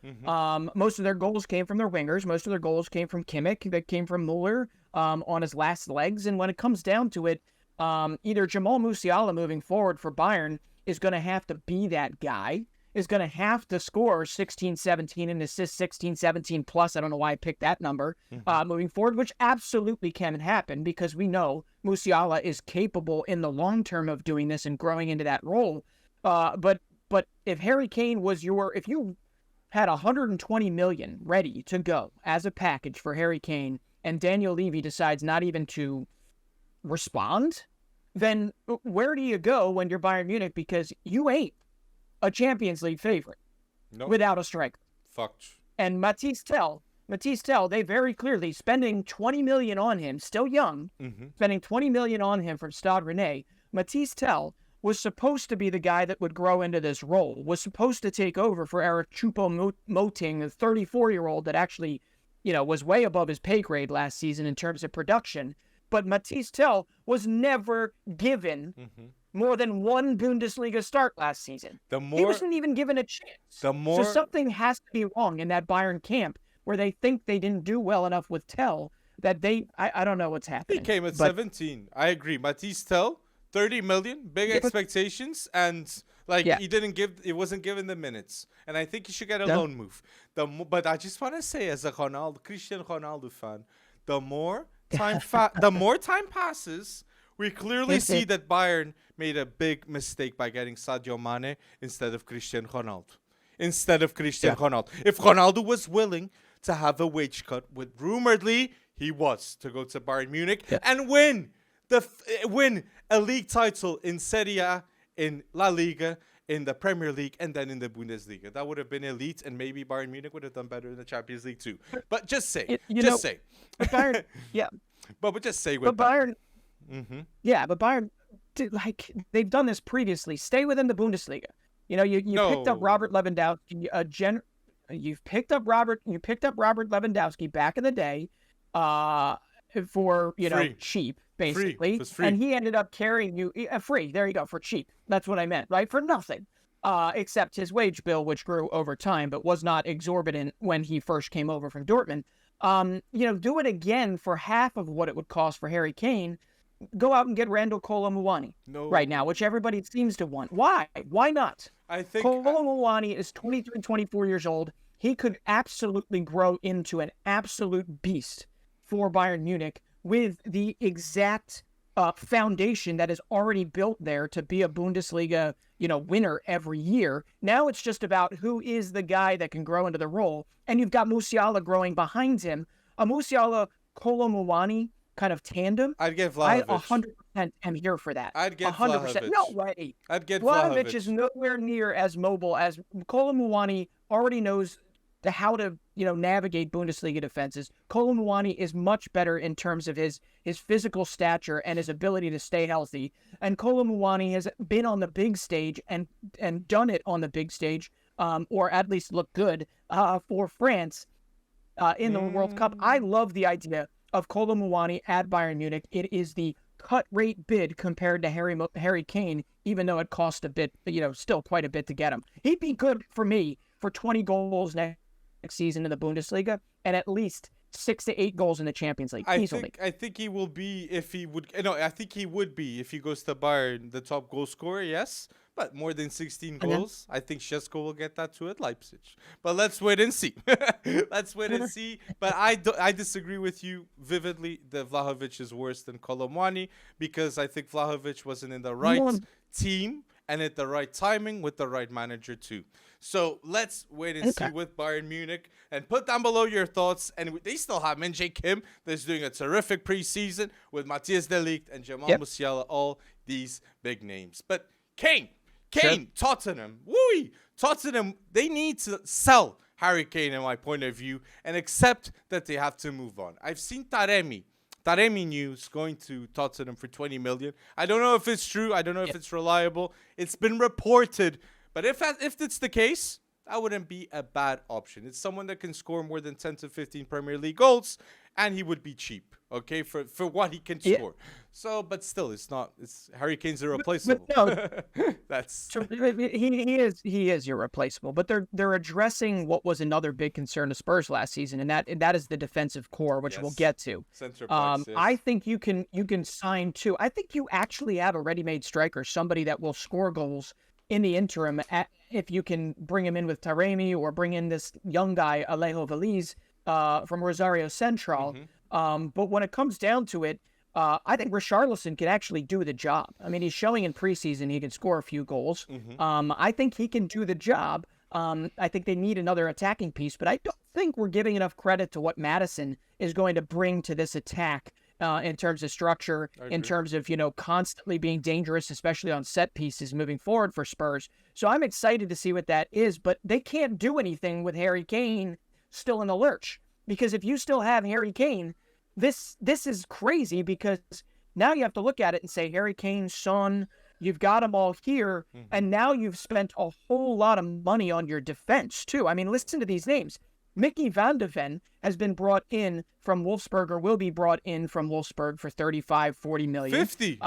Most of their goals came from their wingers. Most of their goals came from Kimmich. That came from Muller on his last legs. And when it comes down to it, either Jamal Musiala moving forward for Bayern is going to have to be that guy, is going to have to score 16, 17 and assist 16, 17 plus. I don't know why I picked that number moving forward, which absolutely can happen because we know Musiala is capable in the long term of doing this and growing into that role. But if Harry Kane was if you had 120 million ready to go as a package for Harry Kane and Daniel Levy decides not even to respond, then where do you go when you're Bayern Munich? Because you ain't a Champions League favorite without a striker. Fucked. And Matisse Tell, they very clearly spending 20 million on him, still young, spending 20 million on him from Stade Rennais. Matisse Tell was supposed to be the guy that would grow into this role, was supposed to take over for Eric Choupo-Moting, a 34-year-old that actually, was way above his pay grade last season in terms of production. But Matisse Tell was never given more than one Bundesliga start last season. He wasn't even given a chance. So something has to be wrong in that Bayern camp where they think they didn't do well enough with Tell that I don't know what's happening. He came at 17. I agree. Matisse Tell, 30 million, big expectations, and it wasn't given the minutes. And I think he should get a loan move. But I just want to say, as a Cristiano Ronaldo fan, the more time passes, we clearly see that Bayern made a big mistake by getting Sadio Mane instead of Cristiano Ronaldo. If Ronaldo was willing to have a wage cut, with rumoredly he was to go to Bayern Munich and win a league title in Serie A, in La Liga, in the Premier League, and then in the Bundesliga. That would have been elite, and maybe Bayern Munich would have done better in the Champions League too. But just say. But Bayern, But just say with Bayern. But Bayern, they've done this previously. Stay within the Bundesliga. You picked up Robert Lewandowski. You picked up Robert Lewandowski back in the day. for Free. cheap, basically. Free. And he ended up carrying you free. There you go, for cheap. That's what I meant, right? For nothing. Except his wage bill, which grew over time, but was not exorbitant when he first came over from Dortmund. Do it again for half of what it would cost for Harry Kane. Go out and get Randall Kolo Muani right now, which everybody seems to want. Why? Why not? I think Kolo Muani is 23, 24 years old. He could absolutely grow into an absolute beast for Bayern Munich with the exact foundation that is already built there to be a Bundesliga, winner every year. Now it's just about who is the guy that can grow into the role. And you've got Musiala growing behind him. A Musiala-Kolo Muani kind of tandem. I'd get Vlahovic. I 100% am here for that. I'd get 100%. Vlahovic. No way. I'd get Vlahovic Vlahovic. is nowhere near as mobile as Kolo Muani. Already knows how to navigate Bundesliga defenses. Kolo Muani is much better in terms of his physical stature and his ability to stay healthy. And Kolo Muani has been on the big stage and done it on the big stage, or at least look good for France in the World Cup. I love the idea of Kolo Muani at Bayern Munich. It is the cut rate bid compared to Harry Kane, even though it cost a bit, still quite a bit to get him. He'd be good for me for 20 goals next season in the Bundesliga and at least 6 to 8 goals in the Champions League easily. I think he will be if he would. No, I think he would be if he goes to Bayern, the top goal scorer. Yes, but more than 16 goals, I think Šeško will get that too at Leipzig. But let's wait and see. Let's wait and see. But I disagree with you vividly that Vlahovic is worse than Kolo Muani because I think Vlahovic wasn't in the right team and at the right timing with the right manager too. So let's wait and see with Bayern Munich and put down below your thoughts. And they still have Min-Jae Kim that's doing a terrific preseason with Matthias de Ligt and Jamal Musiala, all these big names. But Kane, Tottenham, Tottenham, they need to sell Harry Kane in my point of view and accept that they have to move on. I've seen Taremi news going to Tottenham for 20 million. I don't know if it's true. I don't know if it's reliable. It's been reported. But if it's the case, that wouldn't be a bad option. It's someone that can score more than 10 to 15 Premier League goals, and he would be cheap, okay, for what he can score. So, but still, it's Harry Kane's irreplaceable. But no, that's he is irreplaceable. But they're addressing what was another big concern of Spurs last season, and that is the defensive core, which we'll get to. Center backs, I think you can sign two. I think you actually have a ready-made striker, somebody that will score goals in the interim, if you can bring him in with Taremi or bring in this young guy, Alejo Veliz, from Rosario Central. But when it comes down to it, I think Richarlison can actually do the job. I mean, he's showing in preseason he can score a few goals. I think he can do the job. I think they need another attacking piece, but I don't think we're giving enough credit to what Maddison is going to bring to this attack. In terms of structure, in terms of, constantly being dangerous, especially on set pieces moving forward for Spurs. So I'm excited to see what that is, but they can't do anything with Harry Kane still in the lurch. Because if you still have Harry Kane, this is crazy because now you have to look at it and say, Harry Kane, Son, you've got them all here, and now you've spent a whole lot of money on your defense, too. I mean, listen to these names. Mickey van de Ven has been brought in from Wolfsburg, or will be brought in from Wolfsburg for 35, 40 million. 50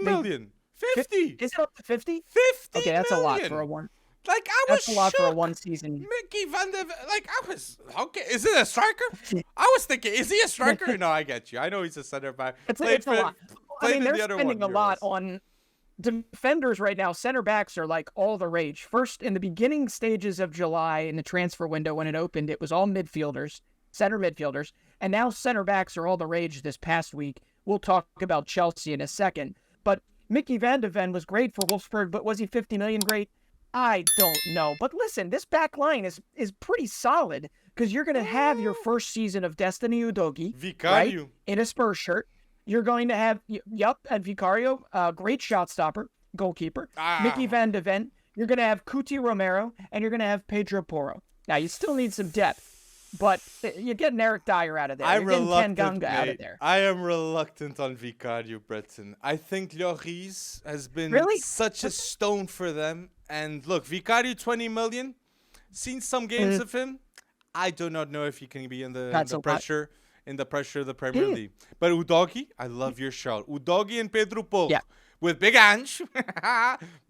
million. 50. Is it up to 50? 50 Okay, that's million. a lot for a one. Like, I was That's a lot shook. for a one season. Mickey van de Ven, okay, is it a striker? I was thinking, is he a striker? No, I get you. I know he's a center back. It's a lot. I mean, they're spending a lot on defenders right now. Center backs are like all the rage. First, in the beginning stages of July in the transfer window when it opened, it was all midfielders, center midfielders, and now center backs are all the rage this past week. We'll talk about Chelsea in a second. But Mickey van de Ven was great for Wolfsburg, but was he 50 million great? I don't know. But listen, this back line is pretty solid because you're going to have your first season of Destiny Udogie, right, in a Spurs shirt. You're going to have, and Vicario, great shot stopper, goalkeeper. Mickey van de Ven. You're going to have Cuti Romero, and you're going to have Pedro Porro. Now, you still need some depth, but you're getting Eric Dyer out of there. You're getting Tanganga out of there. I am reluctant on Vicario, Breton. I think Lloris has been such a stone for them. And look, Vicario, 20 million. Seen some games of him. I do not know if he can be in the pressure. in the pressure of the Premier League. But Udogie, I love your shout. Udogie and Pedro Porro with big Ange,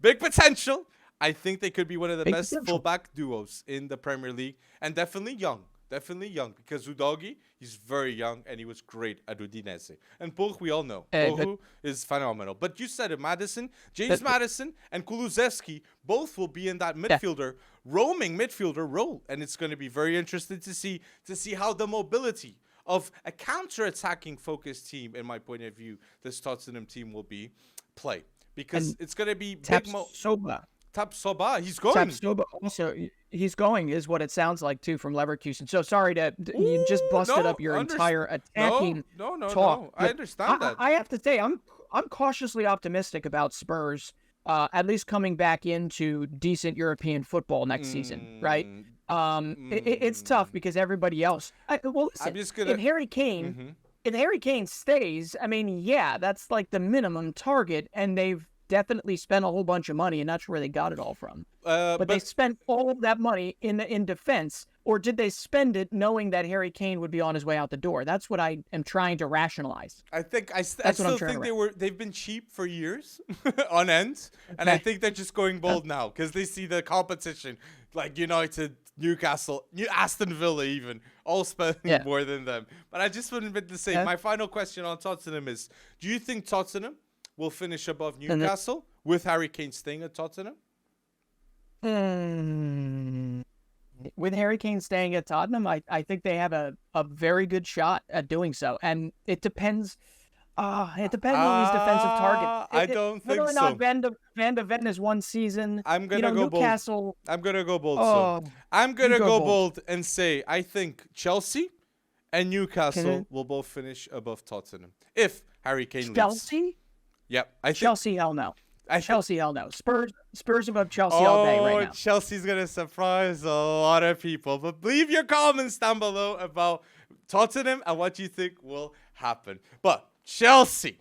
big potential. I think they could be one of the best fullback duos in the Premier League, and definitely young. Definitely young, because Udogie, he's very young, and he was great at Udinese. And Porro, we all know. Porro is phenomenal. But you said it, Madison, James Madison, and Kulusevski both will be in that midfielder, roaming midfielder role. And it's going to be very interesting to see how the mobility of a counter-attacking focused team, in my point of view, this Tottenham team will be play. Because it's going to be Tapsoba, he's going. Tapsoba also, he's going is what it sounds like too from Leverkusen. So sorry you just busted up your entire attacking talk. No. I understand that. I have to say I'm cautiously optimistic about Spurs at least coming back into decent European football next season, right? It's tough because everybody else. Listen, if Harry Kane, if Harry Kane stays, I mean, that's like the minimum target, and they've definitely spent a whole bunch of money, and not sure where they got it all from. But they spent all of that money in defense, or did they spend it knowing that Harry Kane would be on his way out the door? That's what I am trying to rationalize. I still think they've been cheap for years on end, and I think they're just going bold now because they see the competition, like United, Newcastle, Aston Villa even, all spending more than them. But I just wanted to say, my final question on Tottenham is, do you think Tottenham will finish above Newcastle with Harry Kane staying at Tottenham? With Harry Kane staying at Tottenham, I think they have a very good shot at doing so. And it depends on his defensive target. I don't think so. Whether or not Van de Ven is one season. I'm going to go Newcastle, bold. I'm going to go bold. I'm going to go bold and say I think Chelsea and Newcastle will both finish above Tottenham if Harry Kane leaves. Chelsea? Yep. Chelsea, hell no. Chelsea, hell no. Spurs above Chelsea all day right now. Chelsea's going to surprise a lot of people. But leave your comments down below about Tottenham and what you think will happen. But Chelsea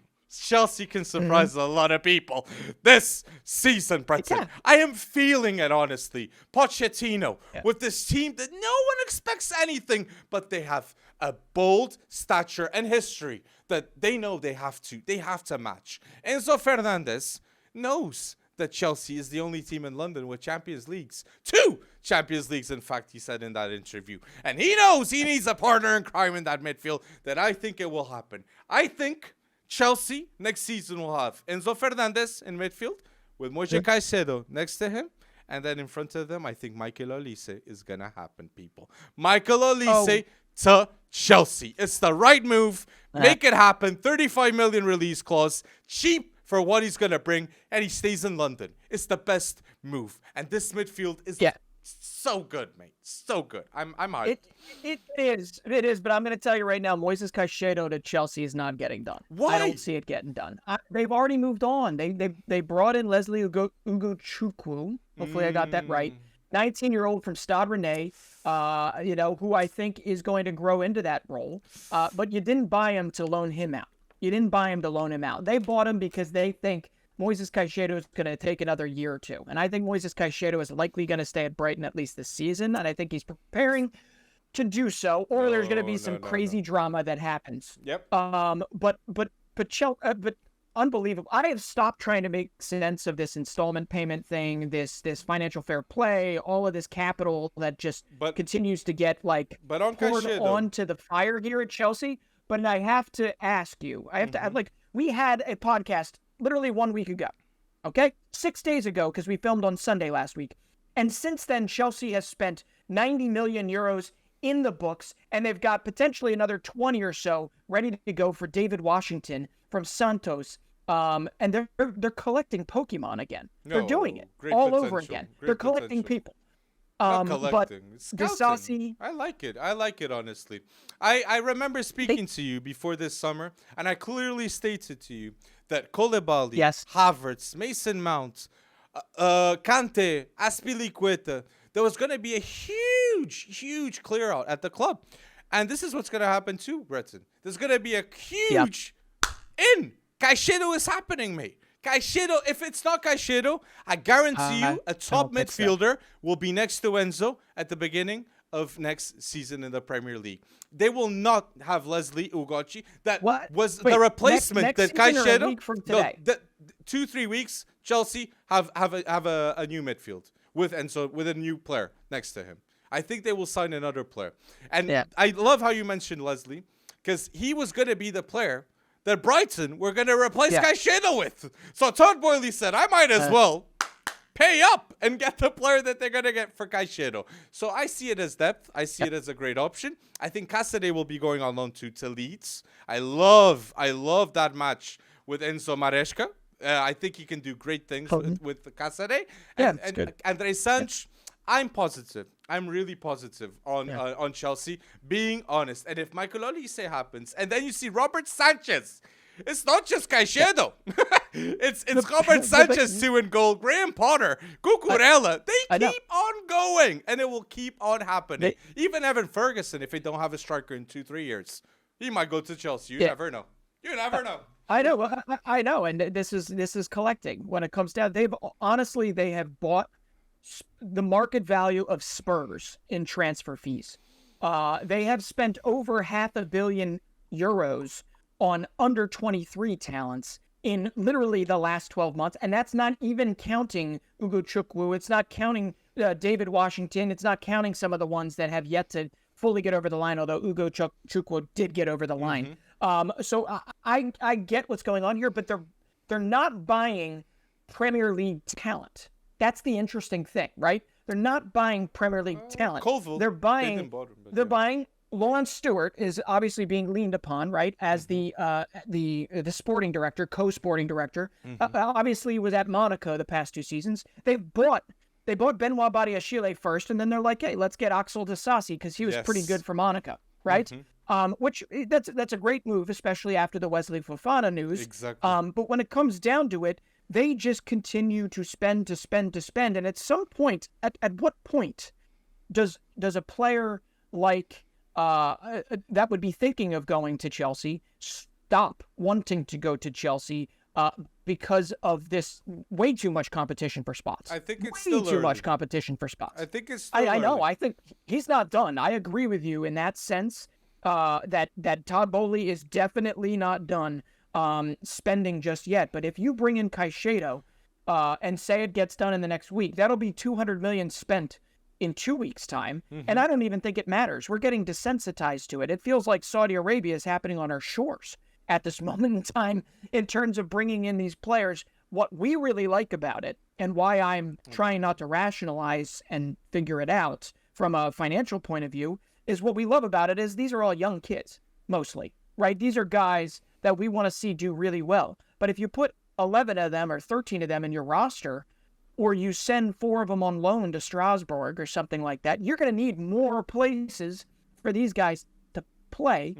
can surprise a lot of people this season, Breton. I am feeling it, honestly. Pochettino with this team that no one expects anything, but they have a bold stature and history that they know they have to match. Enzo Fernandez knows that Chelsea is the only team in London with Champions Leagues. 2 Champions Leagues, in fact, he said in that interview. And he knows he needs a partner in crime in that midfield, that I think it will happen. I think Chelsea next season will have Enzo Fernandez in midfield with Moise Caicedo next to him. And then in front of them, I think Michael Olise is going to happen, people. Michael Olise to Chelsea. It's the right move. Make it happen. 35 million release clause. Cheap for what he's going to bring. And he stays in London. It's the best move. And this midfield is so good, mate. So good. I'm hyped. It is, but I'm going to tell you right now, Moises Caicedo to Chelsea is not getting done. Why? I don't see it getting done. They've already moved on. They brought in Leslie Ugochukwu. Hopefully I got that right. 19-year-old from Stade Rennais, who I think is going to grow into that role. But you didn't buy him to loan him out. They bought him because they think Moises Caicedo is going to take another year or two. And I think Moises Caicedo is likely going to stay at Brighton at least this season. And I think he's preparing to do so, or there's going to be some crazy drama that happens. Yep. But unbelievable. I have stopped trying to make sense of this installment payment thing, this financial fair play, all of this capital that just continues to get poured onto the fire here at Chelsea. But I have to ask you, we had a podcast literally 1 week ago, okay? 6 days ago, because we filmed on Sunday last week. And since then, Chelsea has spent 90 million euros in the books, and they've got potentially another 20 or so ready to go for David Washington from Santos. And they're collecting Pokemon again. They're doing it all over again. They're collecting people. But Disasi, I like it, honestly. I remember speaking to you before this summer, and I clearly stated to you that Koulibaly, Havertz, Mason Mount, Kante, Azpilicueta, there was going to be a huge clear out at the club. And this is what's going to happen too, Breton. There's going to be a huge in. Caicedo is happening, mate. Caicedo, if it's not Caicedo, I guarantee you a top midfielder will be next to Enzo at the beginning of next season in the Premier League. They will not have Leslie Ugochi. That was the replacement that Caicedo. From today. 2-3 weeks, Chelsea have a new midfield with a new player next to him. I think they will sign another player. And I love how you mentioned Leslie, because he was going to be the player that Brighton were going to replace Caicedo with. So Todd Boehly said, I might as well pay up and get the player that they're going to get for Caicedo. So I see it as depth. I see it as a great option. I think Casadei will be going on loan to Leeds. I love that match with Enzo Maresca. I think he can do great things with Casadei. And Andre Sanch, I'm positive. I'm really positive on Chelsea, being honest. And if Michael Olise happens, and then you see Robert Sanchez, it's not just Caicedo. it's Robert Sanchez 2 in goal, Graham Potter, Cucurella. They keep on going, and it will keep on happening. Even Evan Ferguson, if they don't have a striker in 2-3 years, he might go to Chelsea. You never know. You never know. I know, and this is collecting. When it comes down, they have bought the market value of Spurs in transfer fees. They have spent over €500 million on under 23 talents in literally the last 12 months, and that's not even counting Ugo Chukwu. It's not counting David Washington. It's not counting some of the ones that have yet to fully get over the line, although Ugo Chukwu did get over the line. So I get what's going on here, but they're not buying Premier League talent. That's the interesting thing, right? They're not buying Premier League talent. Colville, they're buying Lawrence Stewart is obviously being leaned upon, right, as the sporting director, co-sporting director. Obviously, he was at Monaco the past 2 seasons. They bought Benoit Badiashile first, and then they're like, hey, let's get Axel Disasi because he was pretty good for Monaco, right? Which that's a great move, especially after the Wesley Fofana news. Exactly. But when it comes down to it, they just continue to spend. And at some point, at what point does a player like that would be thinking of going to Chelsea stop wanting to go to Chelsea because of this way too much competition for spots? I think it's way too much competition for spots. I think it's still I know. I think he's not done. I agree with you in that sense. That Todd Boehly is definitely not done spending just yet. But if you bring in Caicedo and say it gets done in the next week, that'll be $200 million spent in 2 weeks' time. And I don't even think it matters. We're getting desensitized to it. It feels like Saudi Arabia is happening on our shores at this moment in time in terms of bringing in these players. What we really like about it, and why I'm trying not to rationalize and figure it out from a financial point of view, is what we love about it is these are all young kids, mostly, right? These are guys that we want to see do really well. But if you put 11 of them or 13 of them in your roster, or you send 4 of them on loan to Strasbourg or something like that, you're going to need more places for these guys to play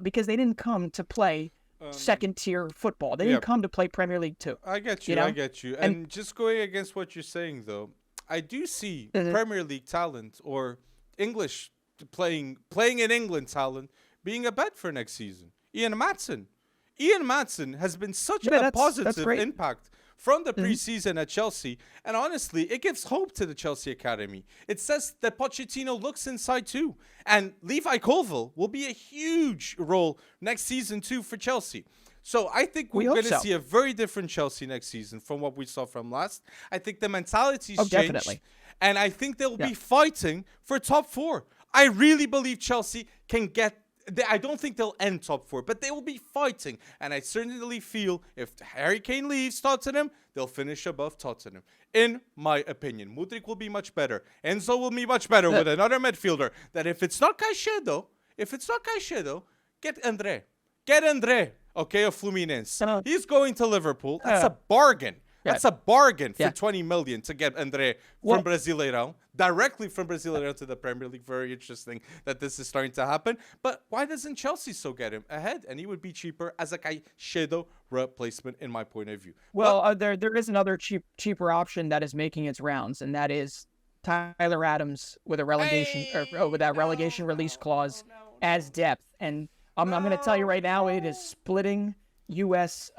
because they didn't come to play second-tier football. They didn't come to play Premier League 2. I get you, I get you. And just going against what you're saying, though, I do see Premier League talent or English playing in England talent being a bet for next season. Ian Maatsen has been such a positive impact from the preseason at Chelsea. And honestly, it gives hope to the Chelsea Academy. It says that Pochettino looks inside too. And Levi Colville will be a huge role next season too for Chelsea. So I think we're going to see a very different Chelsea next season from what we saw from last. I think the mentality's changed. Definitely. And I think they'll be fighting for top 4. I really believe Chelsea can get... I don't think they'll end top 4, but they will be fighting. And I certainly feel if Harry Kane leaves Tottenham, they'll finish above Tottenham. In my opinion, Mudryk will be much better. Enzo will be much better with another midfielder. That if it's not Caicedo, get André. Get André, okay, of Fluminense. He's going to Liverpool. That's a bargain. That's a bargain for 20 million to get André from Brasileirão, directly from Brasileirão to the Premier League. Very interesting that this is starting to happen. But why doesn't Chelsea still get him ahead? And he would be cheaper as a Caicedo replacement, in my point of view. Well, there is another cheaper option that is making its rounds, and that is Tyler Adams with a relegation with that relegation release clause as depth. And I'm going to tell you right now, it is splitting U.S.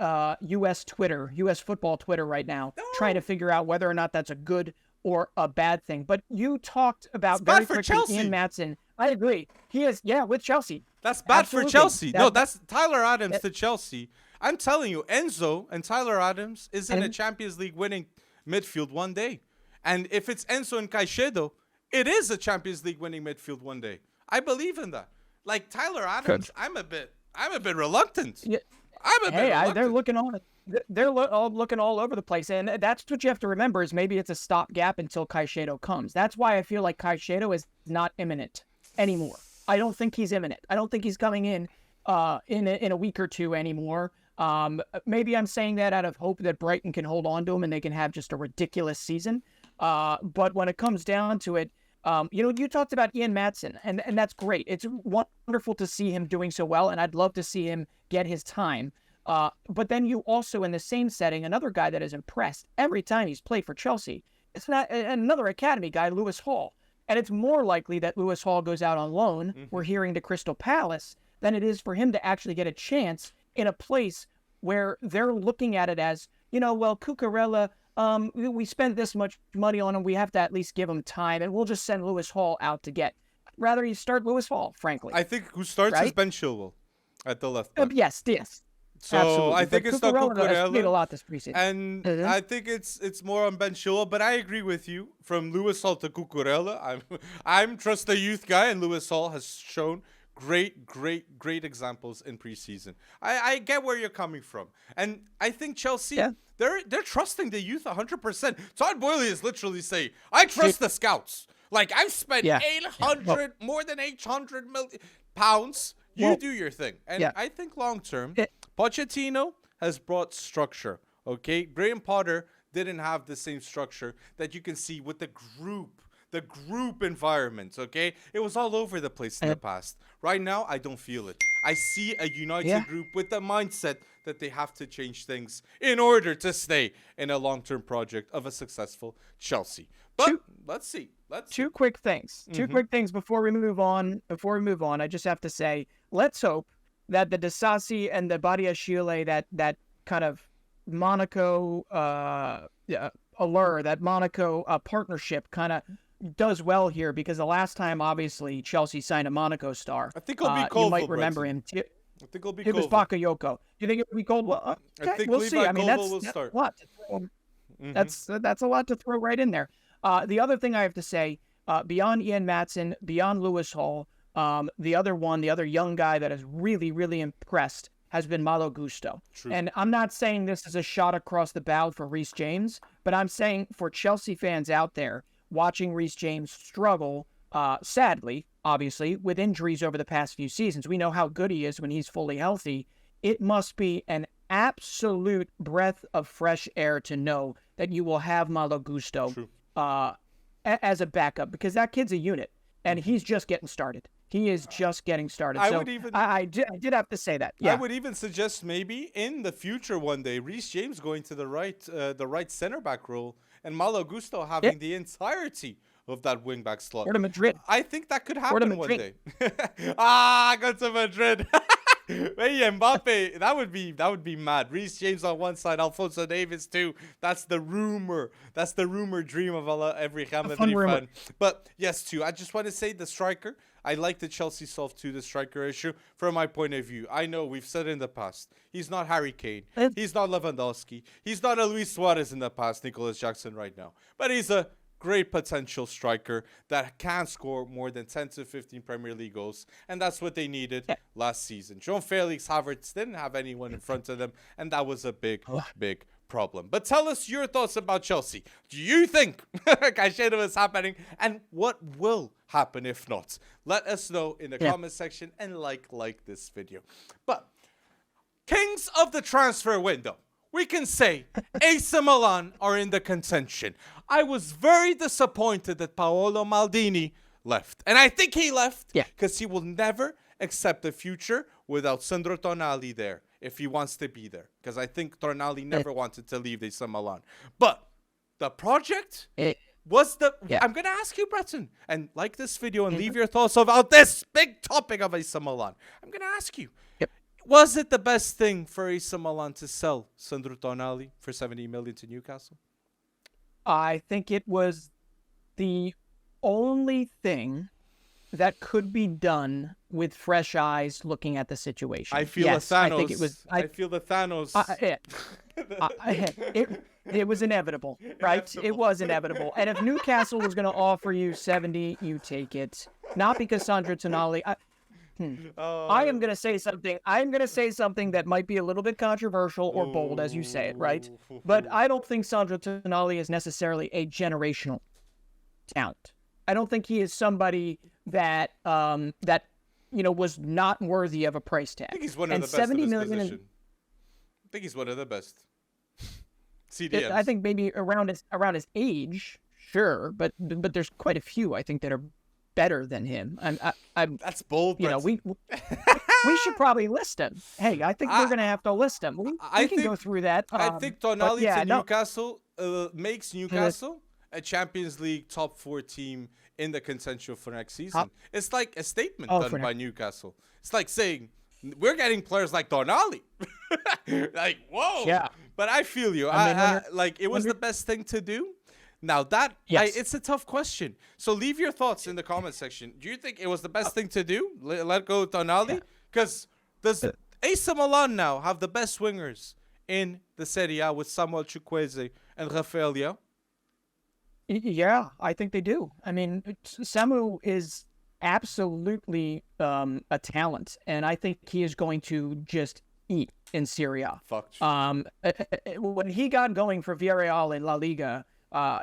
Twitter, U.S. football Twitter right now, trying to figure out whether or not that's a good or a bad thing. But you talked about It's very bad for quickly Chelsea. Ian Maatsen. I agree. He is, with Chelsea. That's bad Absolutely. for Chelsea. That- No, that's Tyler Adams to Chelsea. I'm telling you, Enzo and Tyler Adams is in a Champions League winning midfield one day. And if it's Enzo and Caicedo, it is a Champions League winning midfield one day. I believe in that. Like Tyler Adams, I'm a bit reluctant. Yeah. I'm a bit reluctant. They're looking on. They're looking all over the place, and that's what you have to remember is maybe it's a stopgap until Caicedo comes. That's why I feel like Caicedo is not imminent anymore. I don't think he's imminent. I don't think he's coming in a week or two anymore. Maybe I'm saying that out of hope that Brighton can hold on to him and they can have just a ridiculous season. But when it comes down to it, you talked about Ian Maatsen, and that's great. It's wonderful to see him doing so well, and I'd love to see him get his time. But then you also, in the same setting, another guy that has impressed every time he's played for Chelsea, it's not another academy guy, Lewis Hall. And it's more likely that Lewis Hall goes out on loan, we're hearing to Crystal Palace, than it is for him to actually get a chance in a place where they're looking at it as, Cucurella, we spent this much money on him, we have to at least give him time, and we'll just send Lewis Hall out to get. Rather, you start Lewis Hall, frankly. I think who starts is Ben Chilwell at the left back. Yes. So absolutely. I think it's not Cucurella has played a Cucurella. lot this preseason. And I think it's more on Ben Chilwell, but I agree with you. From Lewis Hall to Cucurella, I'm trust the youth guy, and Lewis Hall has shown great examples in preseason. I get where you're coming from, and I think Chelsea they're trusting the youth 100%. Todd Boehly is literally saying, "I trust the scouts. Like I've spent more than 800 million pounds. You do your thing." And I think long term, Pochettino has brought structure. Okay, Graham Potter didn't have the same structure that you can see with the group environment. Okay, it was all over the place in the past. Right now, I don't feel it. I see a united group with the mindset that they have to change things in order to stay in a long-term project of a successful Chelsea. But let's see. Two quick things. Two quick things before we move on. I just have to say, let's hope that the Disasi and the Badiashile, that kind of Monaco allure, that Monaco partnership kind of does well here, because the last time, obviously, Chelsea signed a Monaco star. I think it'll be Colville. You might remember him. I think it'll be It was Bakayoko. You think it will be Colville? Okay, I think we'll Levi see. I mean, Colville will that's start. a lot to throw. That's a lot to throw right in there. The other thing I have to say, beyond Ian Maatsen, beyond Lewis Hall, the other young guy that has really, really impressed has been Malo Gusto. True. And I'm not saying this is a shot across the bow for Reece James, but I'm saying for Chelsea fans out there watching Reece James struggle, sadly, obviously, with injuries over the past few seasons. We know how good he is when he's fully healthy. It must be an absolute breath of fresh air to know that you will have Malo Gusto as a backup, because that kid's a unit, and he's just getting started. He is just getting started. I did have to say that. Yeah. I would even suggest maybe in the future one day, Reece James going to the right center back role, and Malo Gusto having the entirety of that wing back slot. Or to Madrid. I think that could happen one day. Go to Madrid. Hey, Mbappe, that would be mad. Reece James on one side, Alphonso Davies too. That's the rumor. That's the rumor dream of every Real Madrid fan. But yes, too. I just want to say the striker. I like the Chelsea solve to the striker issue from my point of view. I know we've said in the past, he's not Harry Kane. He's not Lewandowski. He's not a Luis Suarez in the past, Nicolas Jackson right now. But he's a great potential striker that can score more than 10 to 15 Premier League goals. And that's what they needed last season. João Felix Havertz didn't have anyone in front of them. And that was a big problem. But tell us your thoughts about Chelsea. Do you think Caicedo is happening? And what will happen if not? Let us know in the comment section and like this video. But kings of the transfer window. We can say AC Milan are in the contention. I was very disappointed that Paolo Maldini left. And I think he left because he will never accept a future without Sandro Tonali there if he wants to be there. Because I think Tonali never wanted to leave AC Milan. But the project was the... I'm going to ask you, Breton, and like this video and leave your thoughts about this big topic of AC Milan. I'm going to ask you. Was it the best thing for AC Milan to sell Sandro Tonali for 70 million to Newcastle? I think it was the only thing that could be done with fresh eyes looking at the situation. I feel yes, the Thanos. I think it was. I feel the Thanos. It was inevitable, right? It was inevitable. And if Newcastle was going to offer you 70, you take it. Not because Sandro Tonali. I am going to say something. I'm going to say something that might be a little bit controversial or bold, as you say it, right? But I don't think Sandro Tonali is necessarily a generational talent. I don't think he is somebody that was not worthy of a price tag. I think he's one of the best of his position. I think he's one of the best. CDMs. I think maybe around his age, sure, but there's quite a few I think that are better than him. I'm That's bold. We should probably list him. Hey, I think we're gonna have to list him. We can go through that. I think Tonali to Newcastle makes Newcastle a Champions League top 4 team in the contention for next season. It's like a statement done by Newcastle. It's like saying, we're getting players like Tonali. Like, whoa. Yeah. But I feel you. It was the best thing to do. Now, it's a tough question. So leave your thoughts in the comment section. Do you think it was the best thing to do? Let go Tonali? Because does AC Milan now have the best swingers in the Serie A with Samuel Chukwueze and Rafael Leão? Yeah, I think they do. I mean, Samu is absolutely a talent, and I think he is going to just eat in Serie A. When he got going for Villarreal in La Liga,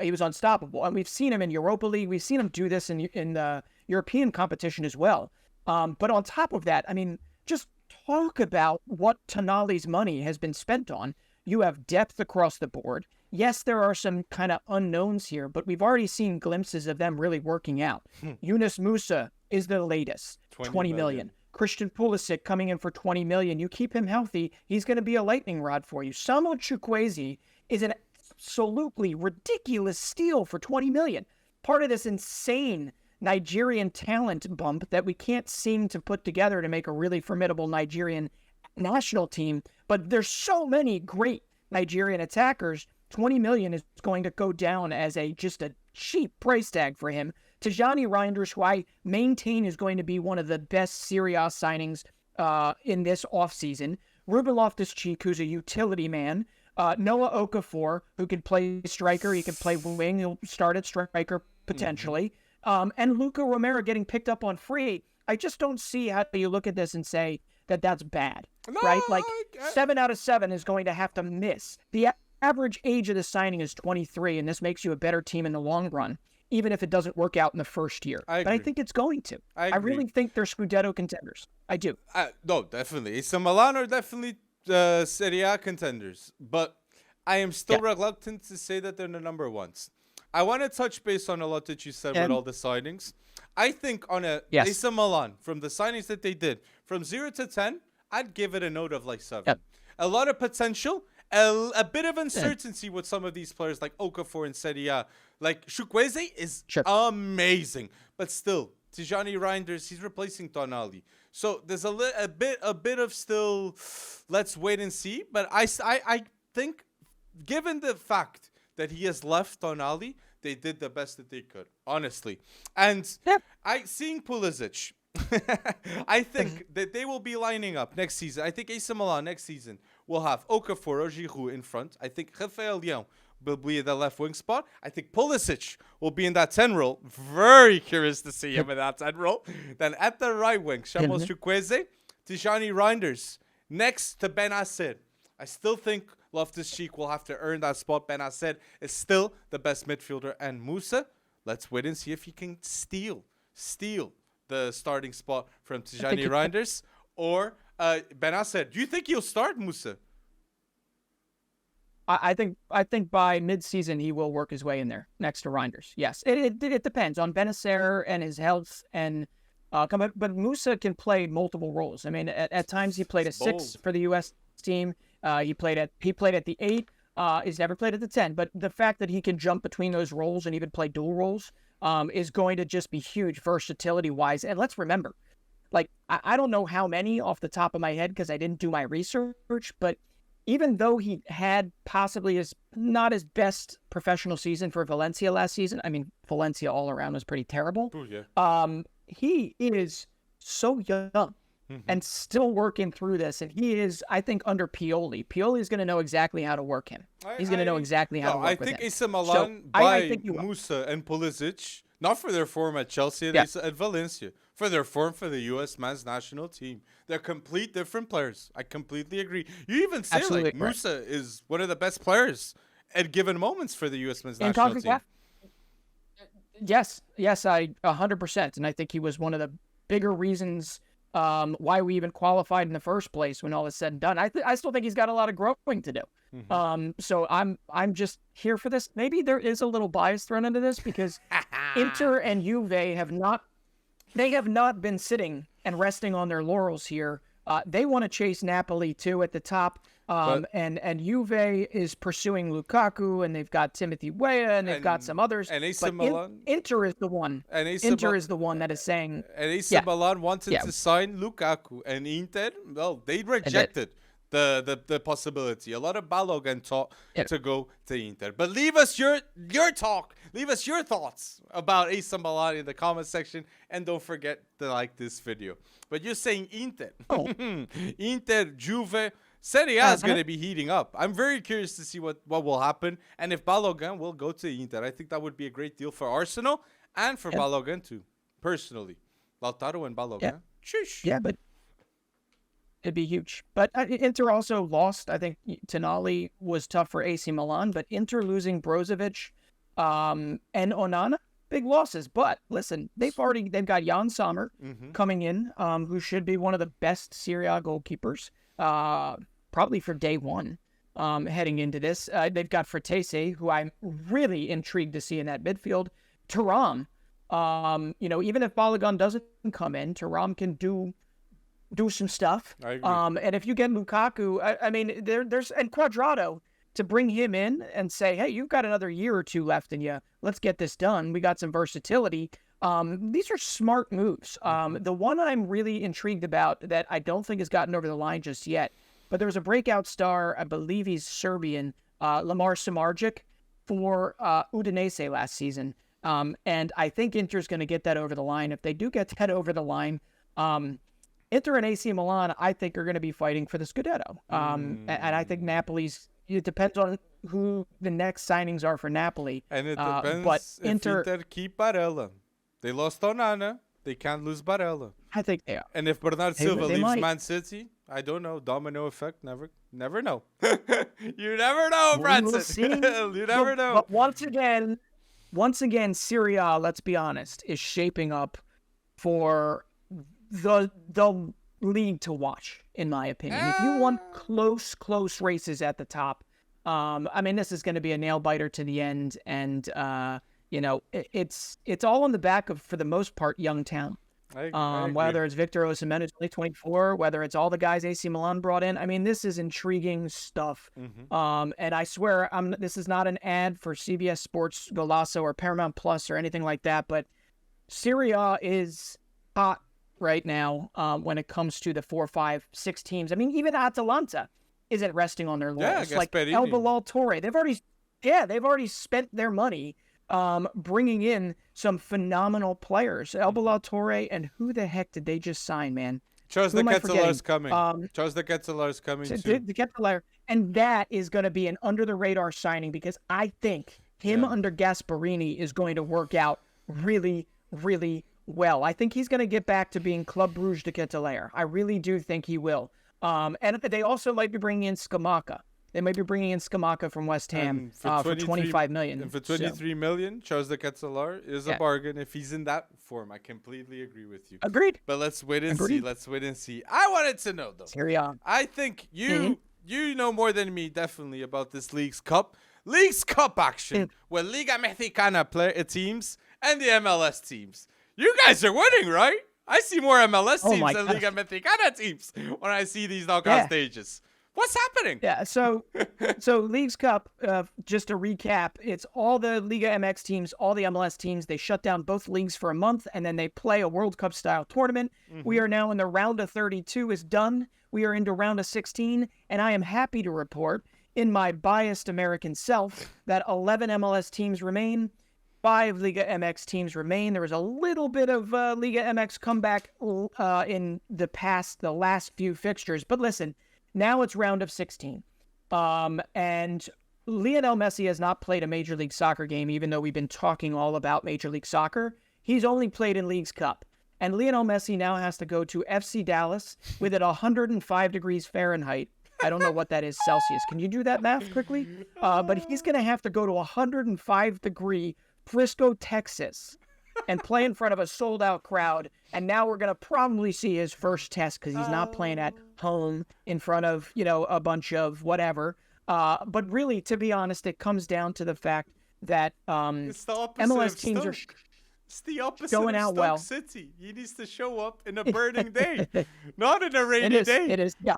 he was unstoppable, and we've seen him in Europa League. We've seen him do this in the European competition as well. But on top of that, I mean, just talk about what Tonali's money has been spent on. You have depth across the board. Yes, there are some kind of unknowns here, but we've already seen glimpses of them really working out. Yunus Musa is the latest, 20 million. Christian Pulisic coming in for 20 million. You keep him healthy, he's going to be a lightning rod for you. Samuel Chukwueze is an absolutely ridiculous steal for 20 million. Part of this insane Nigerian talent bump that we can't seem to put together to make a really formidable Nigerian national team. But there's so many great Nigerian attackers. 20 million is going to go down as just a cheap price tag for him. Tijani Reinders, who I maintain is going to be one of the best Serie A signings in this offseason. Ruben Loftus-Cheek, who's a utility man. Noah Okafor, who can play striker. He can play wing. He'll start at striker potentially. And Luca Romero getting picked up on free. I just don't see how you look at this and say that that's bad, right? Like 7 out of 7 is going to have to miss. The average age of the signing is 23, and this makes you a better team in the long run, even if it doesn't work out in the first year. But I think it's going to. I really think they're Scudetto contenders. I do. No, definitely. AC Milan are definitely Serie A contenders, but I am still reluctant to say that they're the number ones. I want to touch base on a lot that you said with all the signings. I think on AC Milan, from the signings that they did, from 0 to 10, I'd give it a note of like 7. A lot of potential, a bit of uncertainty with some of these players like Okafor and Serie A. Like Chukwueze is amazing, but still, Tijani Reinders, he's replacing Tonali. So there's a bit of still, let's wait and see. But I think, given the fact that he has left Tonali, they did the best that they could, honestly. And seeing Pulisic, I think that they will be lining up next season. I think AC Milan next season will have Okafor or Giroud in front. I think Rafael Leão will be in the left wing spot. I think Pulisic will be in that 10 role. Very curious to see him in that 10 role. Then at the right wing, Samuel Chukwueze, Tijani Reinders, next to Benacer. I still think Loftus-Cheek will have to earn that spot. Benacer is still the best midfielder. And Musa, let's wait and see if he can steal the starting spot from Tijani Reinders or Benacer. Do you think he'll start, Musa? I think by mid-season he will work his way in there next to Reinders. Yes, it depends on Benacer and his health and but Musa can play multiple roles. I mean, at times he played a 6 for the U.S. team. He played at the 8. He's never played at the 10. But the fact that he can jump between those roles and even play dual roles is going to just be huge versatility-wise. And let's remember, like, I don't know how many off the top of my head because I didn't do my research, but even though he had possibly not his best professional season for Valencia last season, I mean, Valencia all around was pretty terrible. Ooh, yeah. He is so young and still working through this. And he is, I think, under Pioli. Pioli is going to know exactly how to work him. He's going to know exactly how to work with him. I think AC Milan by Musa and Pulisic, not for their form at Chelsea and at Valencia, for their form for the U.S. men's national team. They're complete different players. I completely agree. You even say like Musa is one of the best players at given moments for the U.S. men's national team. Yes, I 100%. And I think he was one of the bigger reasons why we even qualified in the first place when all is said and done. I still think he's got a lot of growing to do. So I'm just here for this. Maybe there is a little bias thrown into this because Inter and Juve have not been sitting and resting on their laurels here. They want to chase Napoli too at the top. And Juve is pursuing Lukaku, and they've got Timothy Weah, and they've got some others. And AC Milan, Inter is the one. And Inter is the one that is saying. And AC Milan wanted to sign Lukaku, and Inter, well, they rejected the possibility. A lot of Balogun talk to go to Inter. But leave us your talk. Leave us your thoughts about AC Milan in the comment section, and don't forget to like this video. But you're saying Inter, Inter, Juve. Serie A is going to be heating up. I'm very curious to see what will happen. And if Balogun will go to Inter, I think that would be a great deal for Arsenal and for Balogun too, personally. Lautaro and Balogun. Yeah, but it'd be huge. But Inter also lost. I think Tonali was tough for AC Milan, but Inter losing Brozovic and Onana, big losses. But listen, they've got Jan Sommer coming in, who should be one of the best Serie A goalkeepers. Probably for day one, heading into this. They've got Fratese, who I'm really intrigued to see in that midfield. Thuram, even if Balogun doesn't come in, Thuram can do some stuff. I agree. And if you get Lukaku, I mean, there's and Cuadrado to bring him in and say, hey, you've got another year or two left in you. Let's get this done. We got some versatility. These are smart moves. The one I'm really intrigued about that I don't think has gotten over the line just yet, but there was a breakout star, I believe he's Serbian, Lamar Samardzic for Udinese last season. And I think Inter's going to get that over the line. If they do get that over the line, Inter and AC Milan, I think, are going to be fighting for the Scudetto. And I think it depends on who the next signings are for Napoli. And it depends but if Inter keep Barella. They lost Onana. They can't lose Barella. I think they are. And if Bernard Silva leaves Man City, I don't know. Domino effect. Never know. You never know, Branson. You never know. But once again, Serie A, let's be honest, is shaping up for the league to watch, in my opinion. If you want close races at the top, I mean, this is going to be a nail biter to the end, and it's all on the back of, for the most part, young talent. Whether it's Victor Osimhen, who's only 24, whether it's all the guys AC Milan brought in. I mean, this is intriguing stuff. And I swear, this is not an ad for CBS Sports Golazo or Paramount Plus or anything like that, but Serie A is hot right now when it comes to the 4, 5, 6 teams. I mean, even Atalanta isn't resting on their laurels. Like El Bilal Torre, they've already spent their money bringing in some phenomenal players. El Bilal Torre, and who the heck did they just sign, man? Charles de Ketelaere's coming. Charles de Ketelaere's coming too. De Ketelaere. And that is going to be an under-the-radar signing because I think him under Gasperini is going to work out really, really well. I think he's going to get back to being Club Brugge de Ketelaere. I really do think he will. And they also might be bringing in Scamacca. They might be bringing in Scamacca from West Ham for 25 million. And for 23 million, Charles de Ketelaere is a bargain if he's in that form. I completely agree with you. Agreed. But let's wait and see. Let's wait and see. I wanted to know, though. Serie A. I think you know more than me, definitely, about this League's Cup. League's Cup action with Liga Mexicana teams and the MLS teams. You guys are winning, right? I see more MLS teams than Liga Mexicana teams when I see these knockout stages. What's happening? Yeah, so Leagues Cup, just to recap, it's all the Liga MX teams, all the MLS teams. They shut down both leagues for a month, and then they play a World Cup style tournament. We are now in the round of 32 is done. We are into round of 16, and I am happy to report, in my biased American self, that 11 MLS teams remain. 5 Liga MX teams remain. There was a little bit of Liga MX comeback in the last few fixtures, but listen. Now it's round of 16. And Lionel Messi has not played a Major League Soccer game, even though we've been talking all about Major League Soccer. He's only played in Leagues Cup. And Lionel Messi now has to go to FC Dallas with it 105 degrees Fahrenheit. I don't know what that is Celsius. Can you do that math quickly? But he's going to have to go to 105-degree Frisco, Texas, and play in front of a sold-out crowd. And now we're going to probably see his first test because he's not playing at home in front of, a bunch of whatever. But really, to be honest, it comes down to the fact that MLS teams are it's the opposite going of out Stoke well. City. He needs to show up in a burning day, not in a rainy day. It is, yeah.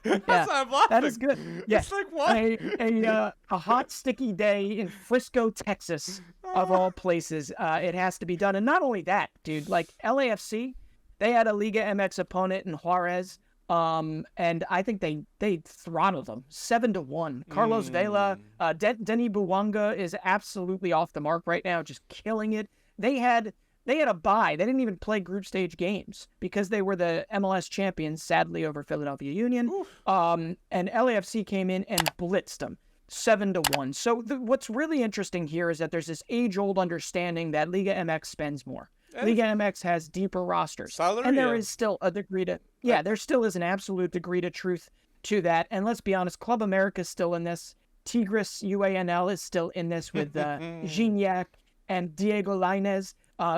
That's why I'm laughing. That is good. Yeah. It's like what? A hot, sticky day in Frisco, Texas, of all places. It has to be done. And not only that, dude, like LAFC, they had a Liga MX opponent in Juarez, and I think they throttled them 7-1. Carlos Vela, Denis Bouanga is absolutely off the mark right now, just killing it. They had a bye. They didn't even play group stage games because they were the MLS champions, sadly, over Philadelphia Union. And LAFC came in and blitzed them 7-1. So what's really interesting here is that there's this age-old understanding that Liga MX spends more. Liga MX has deeper rosters. And there is still a degree to, there still is an absolute degree to truth to that. And let's be honest, Club America is still in this. Tigres UANL is still in this with Gignac and Diego Lainez.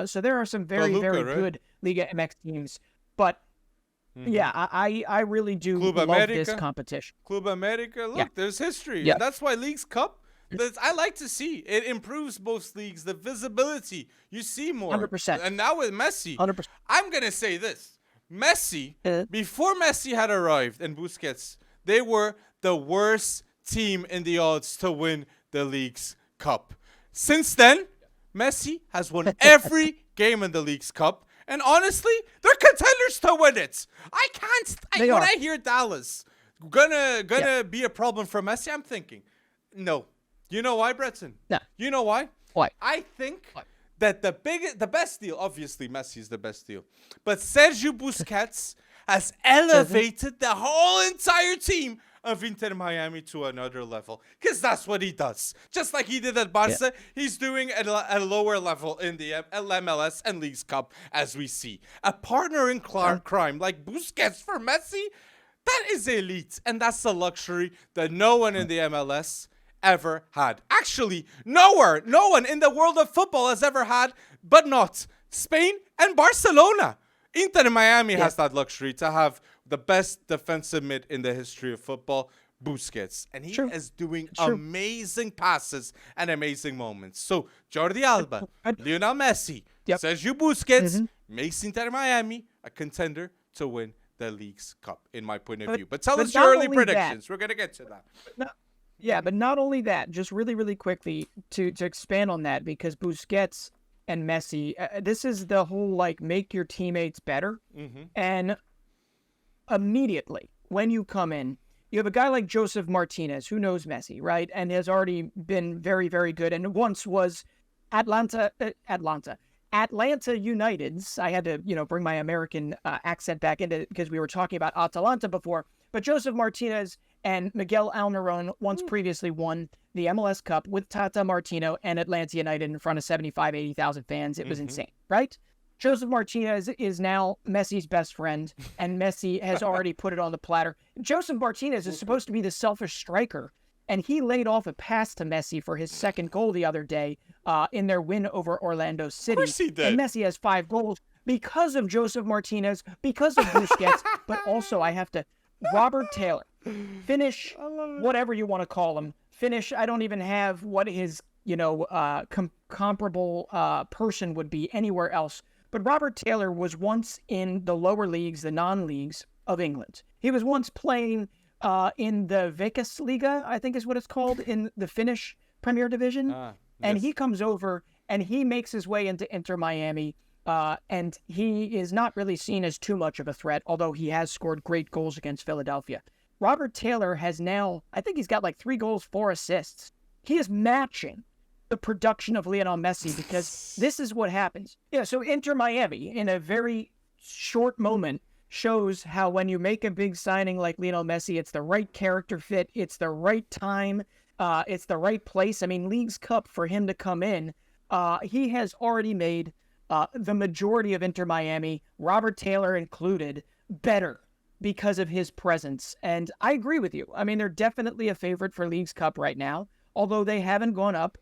So there are some very good Liga MX teams. But, I really do love this competition. Club America, look, there's history. Yeah. That's why Leagues Cup, I like to see. It improves both leagues, the visibility. You see more. 100%. And now with Messi, 100%. I'm going to say this. Messi, before Messi had arrived and Busquets, they were the worst team in the odds to win the Leagues Cup. Since then, Messi has won every game in the Leagues Cup, and honestly, they're contenders to win it. When I hear Dallas gonna be a problem for Messi, I'm thinking, no. You know why, Bretson? No. You know why? Why? I think that the best deal, obviously Messi is the best deal, but Sergio Busquets has elevated the whole entire team of Inter Miami to another level, because that's what he does. Just like he did at Barca, he's doing at a lower level in the MLS and Leagues Cup, as we see. A partner in crime like Busquets for Messi, that is elite, and that's a luxury that no one in the MLS ever had. Actually, no one in the world of football has ever had, but not Spain and Barcelona. Inter Miami has that luxury to have the best defensive mid in the history of football, Busquets. And he is doing amazing passes and amazing moments. So, Jordi Alba, Lionel Messi, Sergio Busquets makes Inter Miami a contender to win the Leagues Cup, in my point of view. But tell us your early predictions. We're going to get to that. But not only that, just really, really quickly to expand on that, because Busquets and Messi, this is the whole, make your teammates better. And immediately, when you come in, you have a guy like Joseph Martinez, who knows Messi, right? And has already been very, very good. And once was Atlanta United's. I had to, bring my American accent back into it because we were talking about Atalanta before. But Joseph Martinez and Miguel Almiron once previously won the MLS Cup with Tata Martino and Atlanta United in front of 75, 80,000 fans. It was insane, right? Joseph Martinez is now Messi's best friend, and Messi has already put it on the platter. Joseph Martinez is supposed to be the selfish striker, and he laid off a pass to Messi for his second goal the other day in their win over Orlando City. Of course he did. And Messi has 5 goals because of Joseph Martinez, because of Busquets, but also I have to... Robert Taylor, Finnish, whatever you want to call him. Finnish, I don't even have what his, comparable person would be anywhere else. But Robert Taylor was once in the lower leagues, the non-leagues of England. He was once playing in the Veikkausliiga, I think is what it's called, in the Finnish Premier Division. And he comes over and he makes his way into Inter Miami. And he is not really seen as too much of a threat, although he has scored great goals against Philadelphia. Robert Taylor has now, I think he's got like 3 goals, 4 assists. He is matching the production of Lionel Messi, because this is what happens. Yeah, so Inter Miami, in a very short moment, shows how when you make a big signing like Lionel Messi, it's the right character fit, it's the right time, it's the right place. I mean, Leagues Cup, for him to come in, he has already made the majority of Inter Miami, Robert Taylor included, better because of his presence. And I agree with you. I mean, they're definitely a favorite for Leagues Cup right now, although they haven't gone up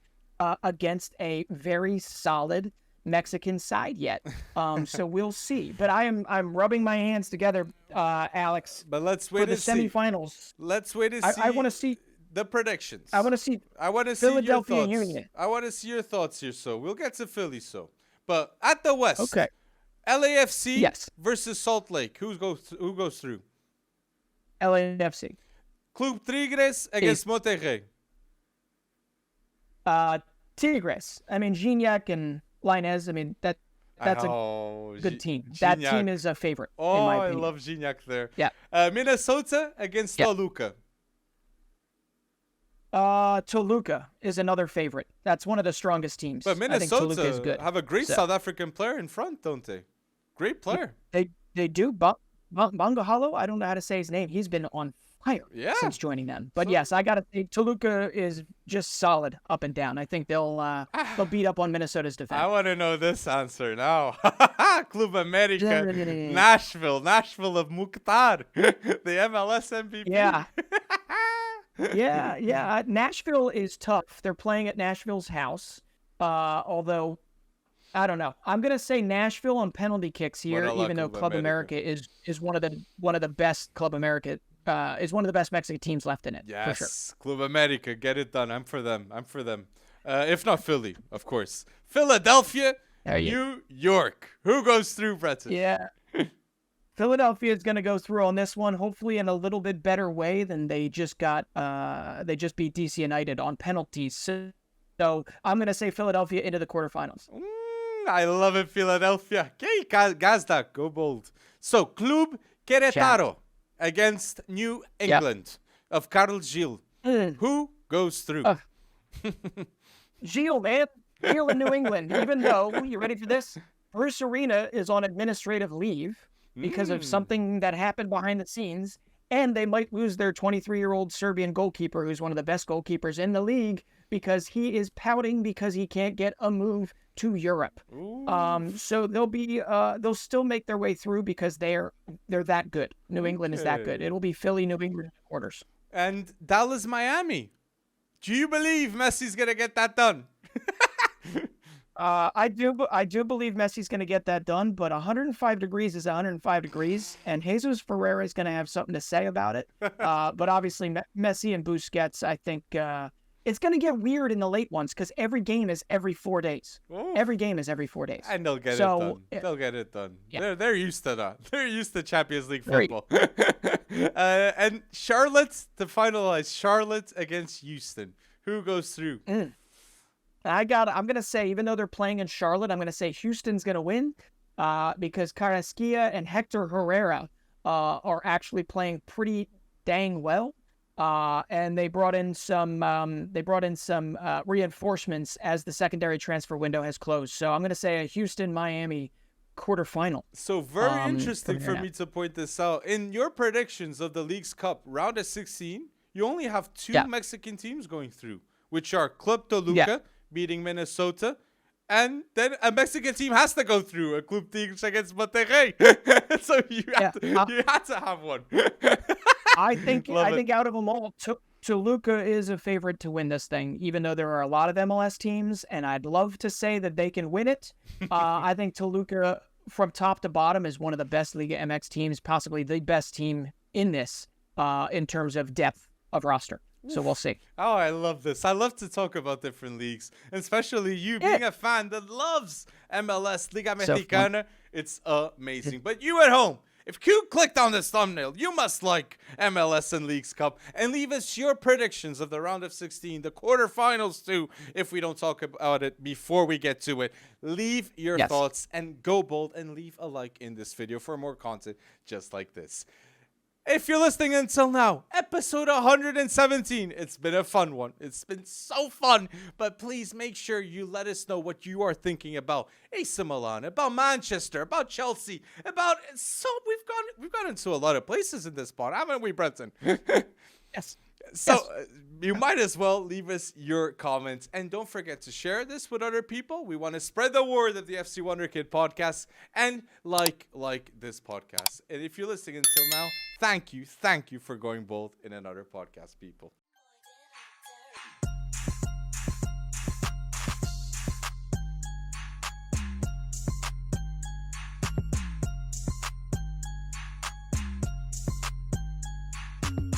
against a very solid Mexican side yet. So we'll see. But I'm rubbing my hands together, Alex. But let's wait for the semifinals. Let's wait and see. I want to see the predictions. I want to see. Philadelphia Union. I want to see your thoughts here. So we'll get to Philly. But at the West, okay. LAFC versus Salt Lake. Who goes through? LAFC. Club Tigres against Monterrey. Tigres. I mean, Gignac and Lainez. I mean, that's a good team. Gignac. That team is a favorite. Oh, in my I opinion. love Gignac there. Yeah. Minnesota against Toluca. Toluca is another favorite. That's one of the strongest teams. But Minnesota I think Toluca is good. Have a great South African player in front, don't they? Great player. They do. Mangahalo, I don't know how to say his name. He's been on fire since joining them. But yes, I gotta think Toluca is just solid up and down. I think they'll beat up on Minnesota's defense. I want to know this answer now. Club America, Nashville of Mukhtar, the MLS MVP. Yeah. Yeah. Nashville is tough. They're playing at Nashville's house. Although, I don't know. I'm gonna say Nashville on penalty kicks here, even though Club America is one of the best Club America. Is one of the best Mexican teams left in it. Yes, for sure. Club America, get it done. I'm for them. If not Philly, of course. Philadelphia, New York. Who goes through, Breton? Yeah. Philadelphia is going to go through on this one, hopefully in a little bit better way than they just got. They just beat DC United on penalties. So I'm going to say Philadelphia into the quarterfinals. I love it, Philadelphia. Okay, Gazda, go bold. So, Club Querétaro against New England of Carl Gil. Who goes through? Gil, man. Gil in New England. Even though, you ready for this? Bruce Arena is on administrative leave because of something that happened behind the scenes, and they might lose their 23-year-old Serbian goalkeeper, who's one of the best goalkeepers in the league, because he is pouting because he can't get a move to Europe. So they'll still make their way through because they're that good. New England is that good. It'll be Philly, New England quarters. And Dallas, Miami. Do you believe Messi's gonna get that done? I do believe Messi's going to get that done, but 105 degrees is 105 degrees, and Jesus Ferreira is going to have something to say about it. But obviously, Messi and Busquets, I think it's going to get weird in the late ones because every game is every 4 days. Ooh. Every game is every 4 days. And they'll get it done. They'll get it done. Yeah. They're used to that. They're used to Champions League football. And Charlotte, to finalize, Charlotte against Houston. Who goes through? I'm going to say, even though they're playing in Charlotte, I'm going to say Houston's going to win because Carrasquilla and Hector Herrera are actually playing pretty dang well. And they brought in some reinforcements as the secondary transfer window has closed. So I'm going to say a Houston-Miami quarterfinal. So very interesting for me to point this out. In your predictions of the League's Cup round of 16, you only have 2 Mexican teams going through, which are Club Toluca beating Minnesota, and then a Mexican team has to go through, a Club Tigres against Monterrey. So you had to have one. I think out of them all, Toluca is a favorite to win this thing, even though there are a lot of MLS teams, and I'd love to say that they can win it. I think Toluca, from top to bottom, is one of the best Liga MX teams, possibly the best team in this in terms of depth of roster. So we'll see. Oh, I love this. I love to talk about different leagues, especially you being a fan that loves MLS, Liga Mexicana. It's amazing. But you at home, If you clicked on this thumbnail, you must like MLS and Leagues Cup and leave us your predictions of the round of 16, the quarterfinals too, if we don't talk about it before we get to it. Leave your thoughts and go bold and leave a like in this video for more content just like this. If you're listening until now, episode 117, it's been a fun one. It's been so fun, but please make sure you let us know what you are thinking about AC Milan, about Manchester, about Chelsea, we've gone into a lot of places in this pod, haven't we, Brenton? Yes. So you might as well leave us your comments, and don't forget to share this with other people. We want to spread the word of the FC Wonderkid podcast and like this podcast. And if you're listening until now, thank you for going bold in another podcast, people.